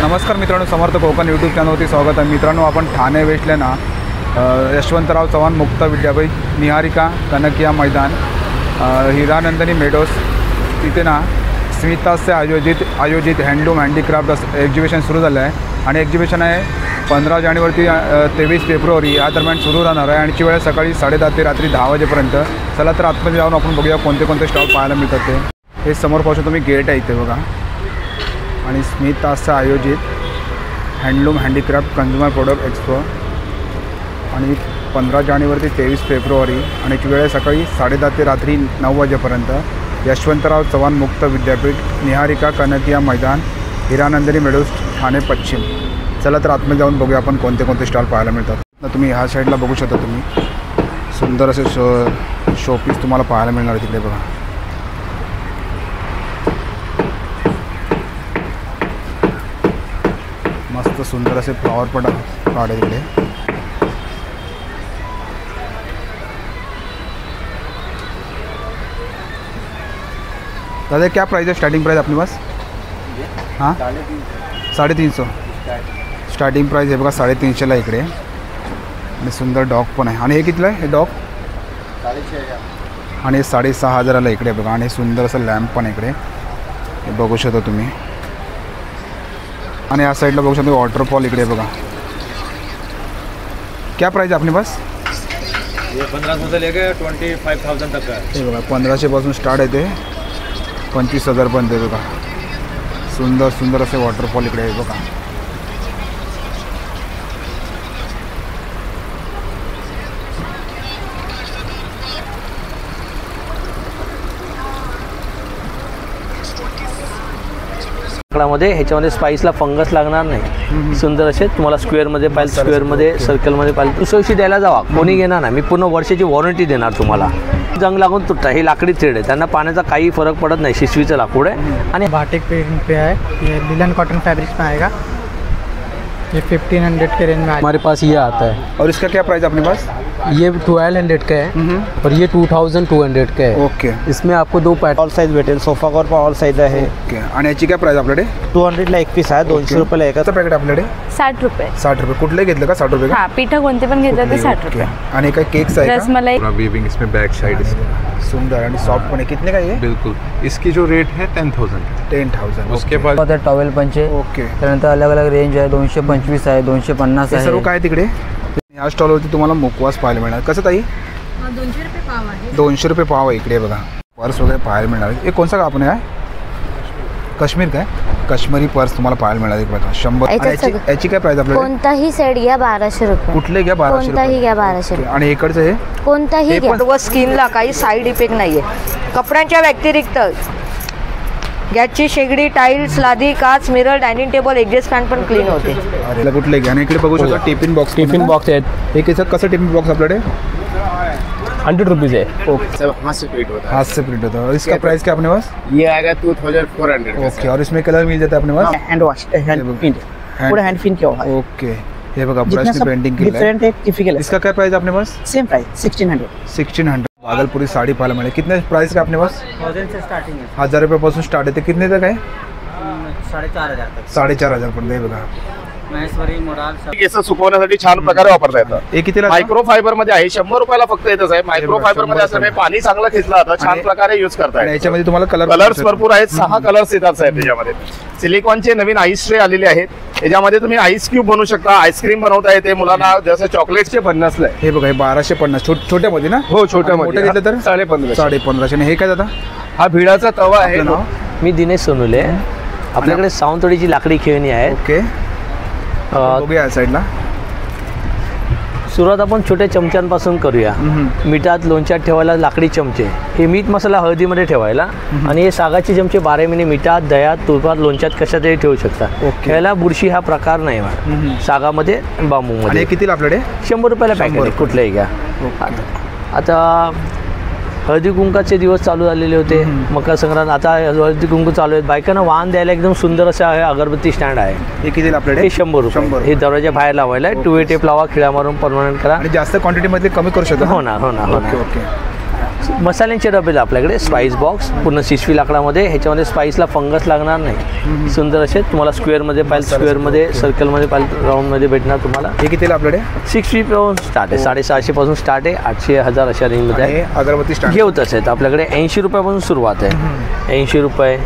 नमस्कार मित्रांनो, समर्थ कोकण यूट्यूब चॅनलवरती स्वागत आहे। मित्रांनो, आपण ठाणे वेस्टला ना यशवंतराव चव्हाण मुक्त विद्यापीठ, निहारिका कनकिया मैदान, हिरानंदिनी मेडोस तिथे ना स्मिताचे आयोजित हँडलूम हँडीक्राफ्ट एक्झिबिशन सुरू झालं आहे। आणि एक्झिबिशन आहे 15 जानेवारी ते 23 फेब्रुवारी या दरम्यान सुरू राहणार आहे। आणि ची वेळ सकाळी 10:30 ते रात्री 10 वाजेपर्यंत। चला तर आतमध्ये जाऊन आपण बघूया कोणते कोणते स्टॉल पाहायला मिळतात ते। हे समोर पाहू शकता तुम्ही, गेट आहे इथे बघा। आणि स्मिताचं आयोजित handloom handicraft consumer product expo आणि 15 जानेवारी ते 23 फेब्रुवारी आणि ची वेळ सकाळी 10:30 ते रात्री 9 वाजेपर्यंत। यशवंतराव चव्हाण मुक्त विद्यापीठ, निहारिका कनकिया मैदान, हिरानंदिनी मेडोस, ठाणे पश्चिम। चला तर आतमध्ये जाऊन बघूया आपण कोणते कोणते स्टॉल पाहायला मिळतात। तुम्ही ह्या साईडला बघू शकता, तुम्ही सुंदर असे शोपीस तुम्हाला पाहायला मिळणार आहे तिकडे बघा। मस्त सुंदर असे फ्लॉवर पण आहे तिकडे। दादा क्या प्राइस है, स्टार्टिंग प्राइस अपने पास? हाँ 350 स्टार्टिंग प्राइस आहे बघा, 350ला इकडे। आणि सुंदर डॉग पण आहे। आणि हे कितीला आहे हे डॉग? 6,500 आणि 6,500ला इकडे बघा। आणि सुंदर असं लॅम्प पण इकडे हे बघू शकता तुम्ही। आणि या साईडला बघू शकता वॉटरफॉल इकडे बघा। क्या प्राइस है अपने पास? ये 1500 से लेकर 25,000 तक का है। हे बघा 1500 पासून स्टार्ट आहे ते 25,000 पर्यंत आहे बघा। सुंदर सुंदर असे वॉटरफॉल इकडे आहे बघा। मध्ये ह्याच्यामध्ये स्पाइसला फंगस लागणार नाही। सुंदर असे तुम्हाला स्क्वेअरमध्ये पाहिजे, स्क्वेअरमध्ये सर्कलमध्ये पाहिजे, दुसऱ्याशी द्यायला जावा, कोणी घेणार नाही। मी पूर्ण वर्षाची वॉरंटी देणार तुम्हाला। जंग लागून तुटता, हे लाकडी थ्रेड आहे, त्यांना पाण्याचा काही फरक पडत नाही। शिशवीचं लाकूड आहे। आणि बाटिक प्रिंट पे है, ये लिलन कॉटन फैब्रिक्स में आएगा। ये 1500 के रेंज में हमारे पास ये आता है। और इसका क्या प्राइस है अपने पास? ये 1200 का है और ये 2200 का है। ओके। इसमें आपको 2 पैटर्न ऑल साइज भेटेल, सोफा कवर पण ऑल साइज आहे। ओके। आणि याची काय प्राइस आपल्याकडे? 200ला एक पीस आहे, 200 रुपयाला एक पॅकेट आपल्याकडे 60 रुपये। 60 रुपये कुठले घेतलं का? 60 रुपये का? हाँ, पीठं कोणते पण घेतलं ते 60 रुपये। आणि काय केक्स आहे का? रसमलाई पूरा वीविंग इसमें बैक साइड इसका सुंदर आणि सॉफ्ट पण आहे। कितने का ये? बिल्कुल। इसकी जो रेट है 10,000। 10,000। उसके बाद टॉवेल पंचे। ओके। त्यानंतर अलग अलग रेंज आहे, 225 आहे, 250 हे सर्व आहे। काय तिकडे? या स्टॉलवरती तुम्हाला मुखवास पाहायला मिळणार। कसं ताई? 200 रुपये पाव आहे। 200 रुपये पाव आहे इकडे बघा। पर्स वगैरे पाहायला मिळणार। हे कोणता का आपण आहे? काश्मीर काय? काश्मीरी पर्स तुम्हाला पाहायला मिळणार आहे बघा। 100। याची काय प्राइस आपल्याला? कोणताही सेट घ्या 1200 रुपये। कुठले घ्या? 1200 कोणताही घ्या 1200 रुपये। आणि इकडचं हे कोणताही घ्या। व स्किनला काही साईड इफेक्ट नाहीये। कपड्यांच्या व्यतिरिक्त गॅसची शेगडी, टाईल्स, लादी, काच, mirror, dining table, exhaust fan पण क्लीन होते। अरे कुठले घ्या? आणि इकडे बघू शकता टिफिन बॉक्स। टिफिन बॉक्स आहेत। हे कसं टिफिन बॉक्स आपल्याकडे? 100 रुपीज़ है। हाथ से प्रिंट होता है। इसका प्राइस क्या अपने पास? ये आएगा 2400। ओके। और इसमें कलर मिल जाता है अपने pass? Hand wash, hand print, पूरा हैंड प्रिंट किया हुआ है। ओके। हे बघा ब्रश की पेंटिंग केली आहे। डिफरेंट है, टिपिकल है। इसका क्या प्राइस अपने पास? Same price 1600। 1600। भागलपुरी साड़ी पाहायला मिळेल। कितने प्राइस का अपने पास? 1000 से स्टार्टिंग है। 1000 रुपये पासून स्टार्ट आहे। ते कितने तक आहे? 4,500 तक। 4,500 पर्यंत आहे बघा। महेश्वरी मोराल केस सुकवण्यासाठी छान प्रकारे वापरता येतं। हे कितीला? मायक्रो फायबर मध्ये आहे, 100 रुपयाला फक्त येतच आहे। मायक्रो फायबर मध्ये असल्यामुळे पाणी चांगलं खेचलं जातं, छान प्रकारे युज करता आणि येतं। याच्यामध्ये तुम्हाला कलर्स भरपूर आहेत, 6 कलर्स येतात साहेब त्याच्यामध्ये। सिलिकॉनचे नवीन आईस ट्रे आलेले आहेत, त्याच्यामध्ये तुम्ही आईस क्यूब बनवू शकता, आईस्क्रीम बनवता येते मुलांना, जसं चॉकलेटचे बनणं असलंय। हे बघा हे 1250 छोट्यामध्ये ना? हो, छोट्या मोठं मध्ये घेतलं तर 1550। 1550। आणि हे काय दादा? हा भिडाचा तवा आहे। आपलं नाव? मी दिनेश सोनुले। आपल्याकडे सावंतवाडीची लाकडी खेळणी आहेत। ओके। बघूया या साईडला। सुरुवात आपण छोट्या चमच्यांपासून करूया। मिठात लोणच्यात ठेवायला लाकडी चमचे, हे मीठ मसाला हळदीमध्ये ठेवायला। आणि हे सागाचे चमचे 12 महिने मिठात, दह्यात, तुपात, लोणच्यात कशातही ठेवू शकता। ह्याला बुरशी हा प्रकार नाही सागामध्ये, बांबूमध्ये। आणि कितीला आपल्याकडे? 100 रुपयाला पॅकेट कुठलेही घ्या। आता हळदी कुंकाचे दिवस चालू झालेले होते, मकर संक्रांत, आता हळदी कुंकू चालू आहेत। बायकांना वाहन द्यायला एकदम सुंदर असं आहे अगरबत्ती स्टँड आहे। हे कितीला आपल्याकडे? हे 100 रुपये। हे दरवाजा बाहेर लावायला 2 वे टेप लावा, खिळा मारून परमनंट करा। आणि जास्त क्वांटिटी मध्ये कमी करू शकता? हो ना, हो ना, हो ना। Okay okay. मसाल्यांचे डबे आपल्याकडे स्पाइस बॉक्स पूर्ण शिशवी लाकडामध्ये. ह्याच्यामध्ये स्पाइसला फंगस लागणार नाही. सुंदर असे तुम्हाला स्क्वेअरमध्ये पाहिजे स्क्वेअरमध्ये, सर्कलमध्ये पाहिजे राऊंडमध्ये भेटणार तुम्हाला. हे कितीला आपल्याकडे? 650 पासून स्टार्ट आहे. 650 पासून स्टार्ट आहे. 800 1000 अशा रेंजमध्ये आहे. अगरबत्ती स्टार्ट घेऊ तसे आहेत आपल्याकडे 80 रुपयापासून सुरुवात आहे. 80 रुपये,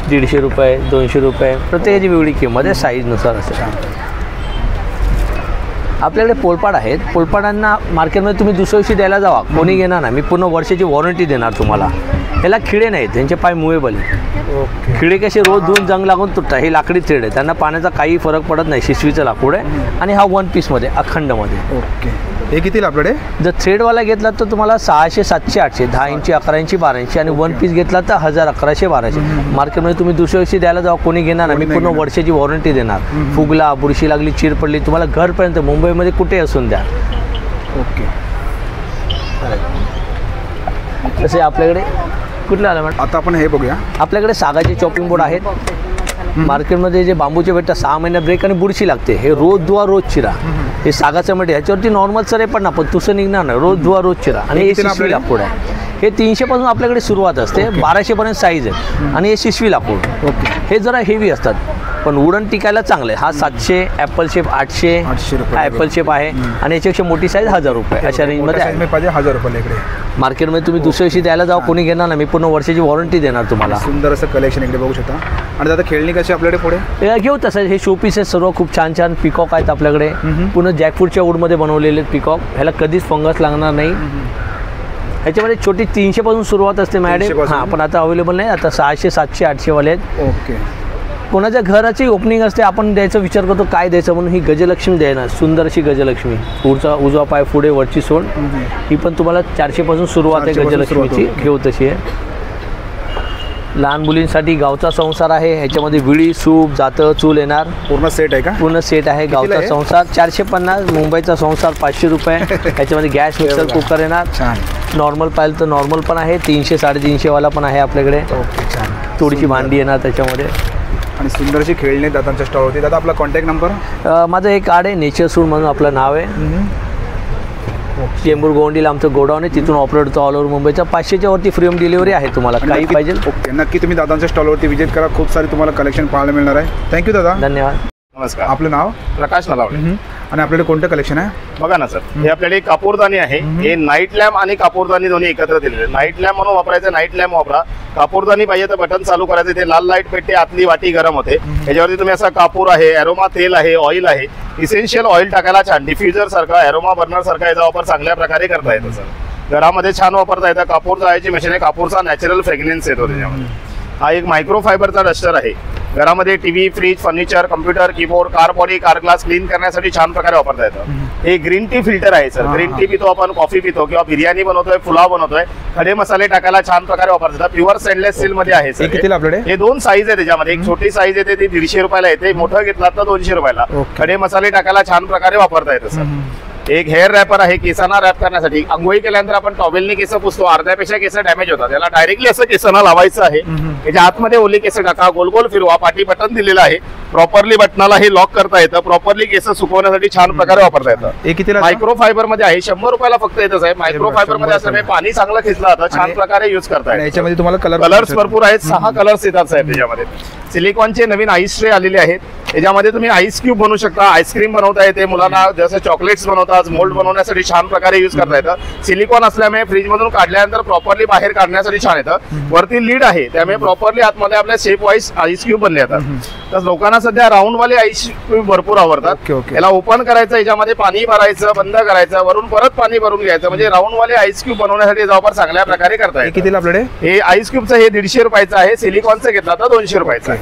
150 रुपये, 200 रुपये, प्रत्येकाची वेगळी किंमत आहे साईजनुसार असेल. आपल्याकडे पोलपाड आहेत. पोलपाडांना मार्केटमध्ये तुम्ही दुसऱ्या दिवशी द्यायला जावा, कोणी घेणार नाही. मी पूर्ण वर्षाची वॉरंटी देणार तुम्हाला. ह्याला खिळे नाहीत, त्यांचे पाय मुवेबल आहे. खिळे कसे रोज धुवून जंग लागून तुटतात. हे लाकडी थ्रेड आहे, त्यांना पाण्याचा काही फरक पडत नाही. शिशवीचं लाकूड आहे आणि हा 1 पीसमध्ये अखंडमध्ये. ओके. हे कितीला आपल्याकडे? जर थ्रेडवाला घेतला तर तुम्हाला 600, 700, 800, 10 इंची, 11 इंची, 12 इंची आणि 1 पीस घेतला तर 1000, 1100, 1200. मार्केटमध्ये तुम्ही दुसऱ्या दिवशी द्यायला जावा, कोणी घेणार नाही. मी पूर्ण वर्षाची वॉरंटी देणार. फुगला, बुरशी लागली, चीर पडली, तुम्हाला घरपर्यंत मुंबईमध्ये कुठे असून द्या. ओके. तसे आपल्याकडे कुठलं आलं मॅडम? आता आपण हे बघूया. आपल्याकडे सागाचे चॉपिंग बोर्ड आहेत. मार्केटमध्ये जे बांबूचे भेटतात 6 महिना ब्रेक आणि बुरशी लागते. हे रोज धुवा रोज चिरा. हे सागाचं म्हणजे ह्याच्यावरती नॉर्मल सर आहे पण ना, पण तुसं निघणार नाही. रोज धुवा रोज चिरा. आणि हे शिशवी लाकूड आहे. हे 300 पासून आपल्याकडे सुरुवात असते. 1200 पर्यंत साईज आहे. आणि हे शिशवी लाकूड. ओके. हे जरा हेवी असतात पण वुडन टिकायला चांगलं आहे. हा 700, ॲपल शेप 800 रुपये. हा ॲपल शेप आहे. आणि याच्यापेक्षा मोठी साईज 1000 रुपये अशा रेंजमध्ये आहे. पाहिजे 1000 रुपये इकडे. मार्केटमध्ये तुम्ही दुसऱ्या दिवशी द्यायला जावा, कोणी घेणार नाही. मी पूर्ण वर्षाची वॉरंटी देणार तुम्हाला. सुंदर असं कलेक्शन इकडे बघू शकता. आणि आता खेळणी कशी आपल्याकडे पुढे घेऊ तसं. हे शोपीस आहेत सर्व, खूप छान छान पिकॉक आहेत आपल्याकडे. पूर्ण जॅकफ्रूटच्या वूडमध्ये बनवलेले पिकॉक. ह्याला कधीच फंगस लागणार नाही. ह्याच्यामध्ये छोटी 300 पासून सुरुवात असते मॅडम. हां, पण आता अवेलेबल नाही. आता 600, 700, 800 वाले आहेत. ओके. कोणाच्या घराची ओपनिंग असते, आपण द्यायचा विचार करतो काय द्यायचं म्हणून. ही गजलक्ष्मी द्यायला, सुंदर अशी गजलक्ष्मी. पुढचा उजवा पाय पुढे, वरची सोड. ही पण तुम्हाला 400 पासून सुरुवात आहे गजलक्ष्मीची. घेऊ तशी आहे. लहान मुलींसाठी गावचा संसार आहे. ह्याच्यामध्ये विळी, सूप, जातं, चूल येणार. पूर्ण सेट आहे का? पूर्ण सेट आहे. गावचा संसार 450. मुंबईचा संसार 500 रुपये. ह्याच्यामध्ये गॅस मिक्सर कुकर येणार. नॉर्मल पाहिलं तर नॉर्मल पण आहे. 300, 350 वाला पण आहे आपल्याकडे. ओके. छान. थोडीशी भांडी येणार त्याच्यामध्ये. आणि सुंदरशी खेळणी दादांच्या स्टॉलवरती. दादा आपला कॉन्टॅक्ट नंबर? माझं एक कार्ड आहे, नेचर सूड म्हणून आपलं नाव आहे. चेंबूर गोंडीला आमचं गोडाऊन आहे. तिथून ऑपरेट होतो ऑल ओव्हर मुंबईचा. 500च्या वरती फ्री होम डिलिव्हरी आहे. तुम्हाला काही पाहिजे. ओके. नक्की तुम्ही दादांच्या स्टॉलवरती व्हिजिट करा. खूप सारी तुम्हाला कलेक्शन पाहायला मिळणार आहे. थँक्यू दादा. धन्यवाद. नमस्कार. आपलं नाव? प्रकाश नलावडे. आणि आपल्याकडे कोणतं कलेक्शन आहे? बघा ना सर, हे आपल्याकडे कापूरदानी आहे. हे नाईट लॅम्प आणि कापूरदानी दोन्ही एकत्र दिलेले. नाईट लॅम्प म्हणून वापरायचं, नाईट लॅम्प वापरा. कापूरदानी पाहिजे तर बटन चालू करायचं. ते लाल लाईट पेटते, आतली वाटी गरम होते. याच्यावरती तुम्ही असा कापूर आहे, अरोमा तेल आहे, ऑइल आहे. इसेन्शियल ऑइल टाकायला छान. डिफ्युजर सारखा, अरोमा बर्नर सारखा याचा वापर चांगल्या प्रकारे करता येतो सर. घरामध्ये छान वापरता येतं. कापूर जाळायची मशीन आहे. कापूरचा नॅचरल फ्रेग्रन्स येतो त्याच्यामध्ये. हा एक मायक्रो फायबरचा डस्टर आहे. घरामध्ये TV, fridge, furniture, computer, keyboard, car body, car glass clean करण्यासाठी छान प्रकारे वापरता येतं. हे ग्रीन टी फिल्टर आहे सर. ग्रीन टी पितो आपण, कॉफी पितो किंवा बिर्याणी बनवतोय, पुलाव बनवतोय, खडे मसाले टाकायला छान प्रकारे वापरता येतात. प्युअर स्टेनलेस स्टील मध्ये आहे सर. कितीला आपल्याकडे? हे 2 साईज आहे त्याच्यामध्ये. एक छोटी साईज येते ती 150 रुपयाला येते. मोठं घेतला तर 200 रुपयाला. खडे मसाले टाकायला छान प्रकारे वापरता येतं सर. एक हेअर रॅपर आहे, केसांना रॅप करण्यासाठी. आंघोळी केल्यानंतर आपण टॉवेलनी केस पुसतो, अर्ध्यापेक्षा केस डॅमेज होतात. त्याला डायरेक्टली असं केसांना लावायचं आहे. त्याच्या आतमध्ये ओली केस टाका, गोल गोल फिरवा. पाठी बटन दिलेलं आहे. प्रॉपरली बटनाला हे लॉक करता येतं. प्रॉपरली केस सुकवण्यासाठी छान प्रकारे वापरता येतं. हे कितीला? मायक्रो फायबर मध्ये आहे. 100 रुपयाला फक्त येतं साहेब. मायक्रो फायबर मध्ये असल्यामुळे पाणी चांगलं खिचलं जातं. छान प्रकारे युज करता येतं. याच्यामध्ये तुम्हाला कलर्स भरपूर आहेत. 6 कलर्स येतात साहेब त्याच्यामध्ये. सिलिकॉनचे नवीन आईस ट्रे आलेले आहेत. याच्यामध्ये तुम्ही आईस क्यूब बनवू शकता. आईस्क्रीम बनवता येते. मुलांना जसं चॉकलेट्स बनवतात, मोल्ड बनवण्यासाठी छान प्रकारे युज करता येतं. सिलिकॉन असल्यामुळे फ्रीज मधून काढल्यानंतर प्रॉपरली बाहेर काढण्यासाठी छान येतं. वरती लीड आहे, त्यामुळे प्रॉपरली आतमध्ये आपल्या शेप वाईज आईस क्यूब बनले जातात. तर लोकांना सध्या राऊंड वाले आईस क्यूब भरपूर आवडतात. याला ओपन करायचं, याच्यामध्ये पाणी भरायचं, बंद करायचं, वरून परत पाणी भरून घ्यायचं. म्हणजे राऊंड वाले आईस क्यूब बनवण्यासाठी याचा वापर चांगल्या प्रकारे करता येतो. कितीला आपल्याकडे? हे आईस क्यूबचं हे 150 रुपयाचं आहे. सिलिकॉनचं घेतला तर 200 रुपयाचं आहे.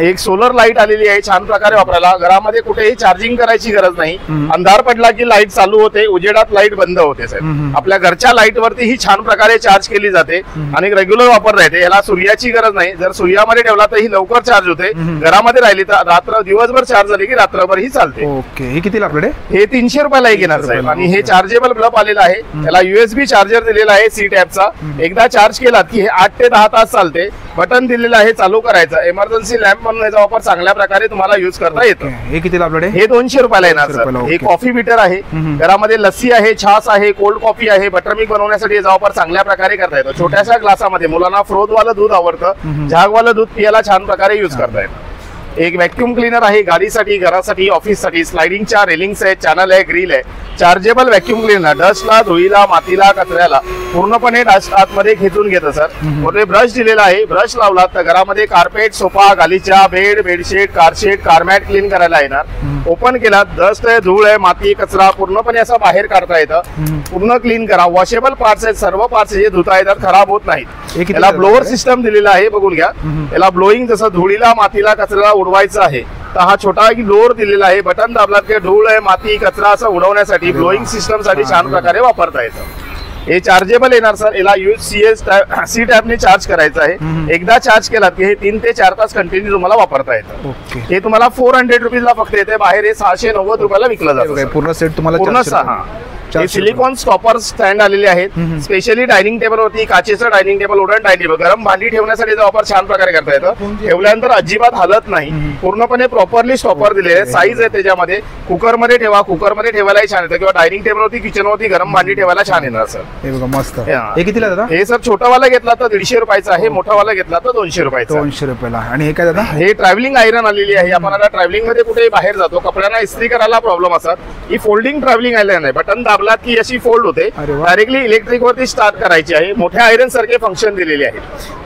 एक सोलर लाईट आलेली आहे, छान प्रकारे वापरायला. घरामध्ये कुठेही चार्जिंग करायची गरज नाही. अंधार पडला की लाईट चालू होते, उजेडात लाईट बंद होते साहेब. आपल्या घरच्या लाईट वरती ही छान प्रकारे चार्ज केली जाते आणि रेग्युलर वापरता येते. याला सूर्याची गरज नाही. जर सूर्यामध्ये ठेवला तर ही लवकर चार्ज होते. घरामध्ये राहिली तर रात्र दिवसभर चार्ज झाली की रात्रभर ही चालते. ओके. हे कितीला आपल्याकडे? हे 300 रुपयाला घेणार साहेब. आणि हे चार्जेबल बल्ब आलेला आहे. त्याला USB चार्जर दिलेला आहे C टाईपचा. एकदा चार्ज केलात की हे 8 ते 10 तास चालते. बटन दिलेलं आहे चालू करायचं. इमर्जन्सी लॅम्प म्हणून याचा वापर चांगल्या प्रकारे तुम्हाला युज करता येतो. हे कितीला आपल्याकडे? हे 200 रुपयाला येणार 200 सर. रुपयाला, हे ओके. कॉफी बीटर आहे. घरामध्ये लस्सी आहे, छास आहे, कोल्ड कॉफी आहे. बटरमिल्क बनवण्यासाठी याचा वापर चांगल्या प्रकारे करता येतो. छोट्याशा ग्लासामध्ये मुलांना फ्रोजवालं दूध आवडतं, झागवालं दूध पियाला छान प्रकारे युज करता येतं. एक व्हॅक्यूम क्लीनर आहे गाडीसाठी, घरासाठी, ऑफिससाठी. स्लायडिंगच्या रेलिंग्स आहे, चॅनल आहे, ग्रिल आहे. चार्जेबल व्हॅक्यूम क्लीनर डस्टला, धुळीला, मातीला, कचऱ्याला पूर्णपणे डस्ट आतमध्ये खेचून घेतं सर. मोठे ब्रश दिलेला आहे. ब्रश लावला तर घरामध्ये कार्पेट, सोफा, गालीचा, bed, bedsheet, car sheet, car mat clean करायला येणार. ओपन केला, डस्ट आहे, धूळ आहे, माती, कचरा पूर्णपणे असं बाहेर काढता येतं. पूर्ण क्लीन करा. वॉशेबल पार्ट्स आहेत, सर्व पार्ट्स जे धुता येतात, खराब होत नाहीत. याला ब्लोअर सिस्टम दिलेला आहे, बघून घ्या. याला ब्लोईंग जसं धुळीला, मातीला, कचऱ्याला उडवायचं आहे तर हा छोटा ब्लोअर दिलेला आहे. बटन दाबलात की धूळ आहे, माती, कचरा असं उडवण्यासाठी ब्लोईंग सिस्टम साठी छान प्रकारे वापरता येतं. हे चार्जेबल येणार सर. याला सी टॅबने चार्ज करायचं आहे. एकदा चार्ज केलात की हे 3 ते 4 तास कंटिन्यू तुम्हाला वापरता येतं. हे तुम्हाला 400 रुपीजला फक्त येते. बाहेर हे 690 रुपयाला विकलं जातं. पूर्ण सेट तुम्हाला पूर्ण हे सिलिकॉन स्टॉपर स्टँड आलेले आहेत. स्पेशली डायनिंग टेबल वरती काचेचं dining table, wooden dining table, गरम भांडी ठेवण्यासाठी याचा वापर छान प्रकारे करता येतं. ठेवल्यानंतर अजिबात हलत नाही. पूर्णपणे प्रॉपरली स्टॉपर दिलेले आहे. साईज आहे त्याच्यामध्ये. कुकरमध्ये ठेवा, कुकरमध्ये ठेवायलाही छान येतं किंवा डायनिंग टेबल वरती, किचन वरती गरम भांडी ठेवायला छान येणार सर. हे बघा मस्त. हे कितीला दादा? हे सर छोटावाला घेतला तर 150 रुपयाचा आहे, मोठावाला घेतला तर 200 रुपयाचा. 200 रुपयाला. आणि हे काय दादा? हे ट्रॅव्हलिंग आयरन आलेली आहे. आपण आता ट्रॅव्हलिंग मध्ये कुठेही बाहेर जातो, कपड्यांना इस्त्री करायला प्रॉब्लेम असतात. ही फोल्डिंग ट्रॅव्हलिंग आयरन आहे. बटन दाबलात की अशी फोल्ड होते. डायरेक्टली इलेक्ट्रिक वरती स्टार्ट करायची आहे. मोठ्या आयरन सारखे फंक्शन दिलेले आहेत.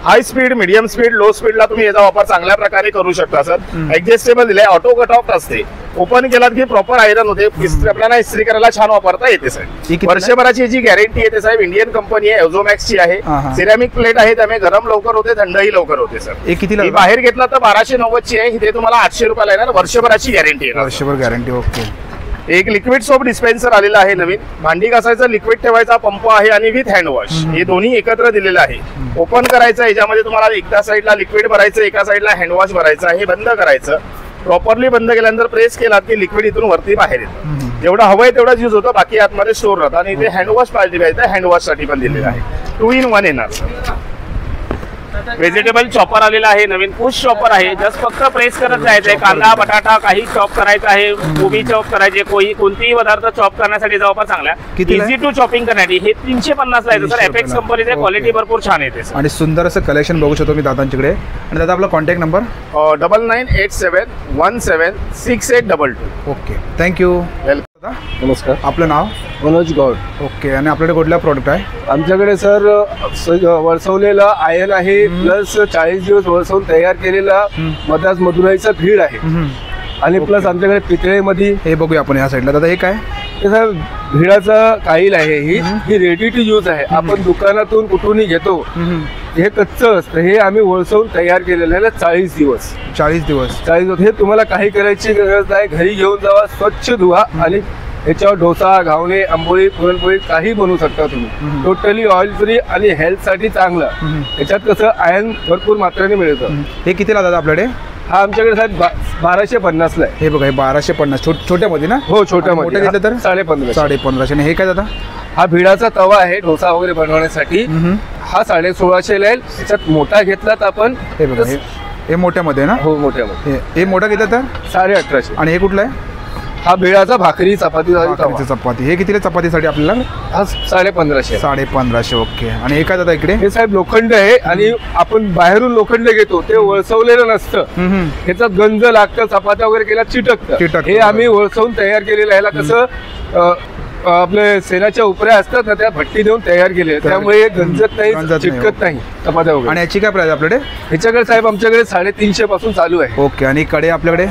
High speed, medium speed, low स्पीडला तुम्ही याचा वापर चांगल्या प्रकारे करू शकता सर. ऍडजस्टेबल दिलाय, ऑटो कट ऑफ असते. ओपन केलात की प्रॉपर आयरन होते. आपल्याला इस्त्री करायला छान वापरता येते साहेब. वर्षभराची याची गॅरंटी येते साहेब. इंडियन कंपनी आहे, एझोमॅक्सची आहे. सिरॅमिक प्लेट आहे, त्यामुळे गरम लवकर होते, थंडही लवकर होते सर. हे कितीला? बाहेर घेतला तर 1290 ची आहे. इथे तुम्हाला 800 रुपयाला येणार. वर्षभराची गॅरंटी आहे. वर्षभर गॅरंटी. ओके. एक लिक्विड सोप डिस्पेन्सर आलेला आहे नवीन. भांडी घासायचा लिक्विड ठेवायचा पंप आहे आणि विथ हँड वॉश. हे दोन्ही एकत्र दिलेलं आहे. ओपन करायचं. याच्यामध्ये तुम्हाला एका साईडला लिक्विड भरायचं, एका साईडला हँड वॉश भरायचं आहे. हे बंद करायचं. प्रॉपरली बंद केल्यानंतर प्रेस केलात की लिक्विड इथून वरती बाहेर येतं. जेवढं हवंय तेवढाच यूज होतं, बाकी आतमध्ये स्टोर राहतं. आणि इथे हँड वॉश पाहिजे पाहिजे, हँड वॉश साठी पण दिलेलं आहे. 2 in 1 येणार. व्हेजिटेबल चॉपर आलेला आहे नवीन. पुश चॉपर आहे. जस्ट फक्त प्रेस करत जायचंय. कांदा, बटाटा काही चॉप करायचा आहे, कोबी चॉप करायचे, कोणतीही पदार्थ चॉप करण्यासाठी जवळपास चांगला. इझी टू चॉपिंग करण्यासाठी. हे 350 ला येतं सर. एपेक्स कंपनीचे क्वालिटी भरपूर छान येते आणि सुंदर असं कलेक्शन बघू शकतो मी दादांच्याकडे. आणि दादा आपला contact number? 9987176822. Okay, thank you. Welcome. नमस्कार. आपलं नाव? मनोज गौड. ओके. आणि आपल्याकडे कुठला प्रोडक्ट आहे? आमच्याकडे सर वळसवलेला आयन आहे, प्लस 40 दिवस वळसवून तयार केलेला मद्रास मदुराईचा भीड आहे. आणि प्लस आमच्याकडे पितळेमध्ये. हे बघूया आपण या साईडला. दादा हे काय? हे सर भिडाचा काईल आहे. ही रेडी टू यूज आहे. आपण दुकानातून कुठूनही घेतो. हे कच्चं असतं. हे आम्ही वळसवून तयार केलेलं आहे. 40 दिवस. 40 दिवस. हे तुम्हाला काही करायची गरज नाही. घरी घेऊन जावा, स्वच्छ धुवा आणि याच्यावर डोसा, घावणे, आंबोळी, पुरणपोळी काही बनवू शकता तुम्ही. टोटली ऑइल फ्री आणि हेल्थ साठी चांगलं. याच्यात कसं आयर्न भरपूर मात्रेने मिळतं. हे कितीला दादा आपल्याकडे? हा आमच्याकडे साहेब 1250 ला आहे. हे बघा, हे 1250 छोट्यामध्ये ना? हो, छोट्यामध्ये. घेतलं तर 1550. 1550. हे काय दादा? हा भिडाचा तवा आहे डोसा वगैरे बनवण्यासाठी. हा 1650 ला येईल. त्याच्यात मोठा घेतला तर आपण. हे बघा, हे मोठ्यामध्ये ना? हो, मोठ्यामध्ये. हे मोठा घेतलं तर 1850. आणि हे कुठलं आहे? हा भिडाचा भाकरी चपाती. चपाती. हे कितीला चपातीसाठी आपल्याला? हा 1550. 1550. ओके. आणि हे काय दादा इकडे? हे साहेब लोखंड आहे. आणि आपण बाहेरून लोखंड घेतो ते वळसवलेलं नसतं. ह्याचा गंज लागतं, चपात्या वगैरे केला चिटकतं. हे आम्ही वळसवून तयार केलेलं आहे. ह्याला कसं आपले सेनाच्या उपऱ्या असतात ना, त्या भट्टी देऊन तयार केले. त्यामुळे हे गंजत नाही, चिटकत नाही चपात्या वगैरे. आणि याची काय प्राइस आपल्याकडे? ह्याच्याकडे साहेब आमच्याकडे 350 पासून चालू आहे. ओके. आणि कडे आपल्याकडे?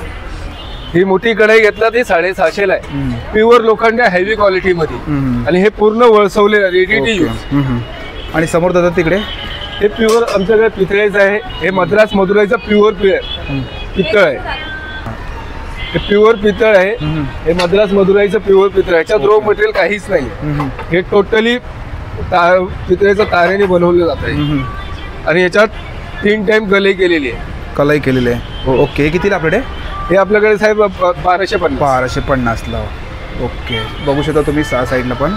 ही मोठी कढई घेतला ती 650 ला आहे. प्युअर लोखंड आहे, हेवी क्वालिटी मध्ये. आणि हे पूर्ण वळसवलेलं, रेडी टू यूज. आणि समोर दादा तिकडे? हे प्युअर आमच्याकडे पितळेचं आहे. हे मद्रास मदुराईचं प्युअर पितळ आहे. हे प्युअर पितळ आहे. हे मद्रास मदुराईचं प्युअर पितळ. ह्याच्यात रो मटेरियल काहीच नाही. हे टोटली पितळेचं तारेने बनवलं जात आहे. आणि याच्यात 3 टाइम कलई केलेली आहे. कलई केलेली आहे. ओके. कितीला आपल्याकडे? हे आपल्याकडे साहेब 1250 ला. ओके. बघू शकता तुम्ही 6 साईडला पण.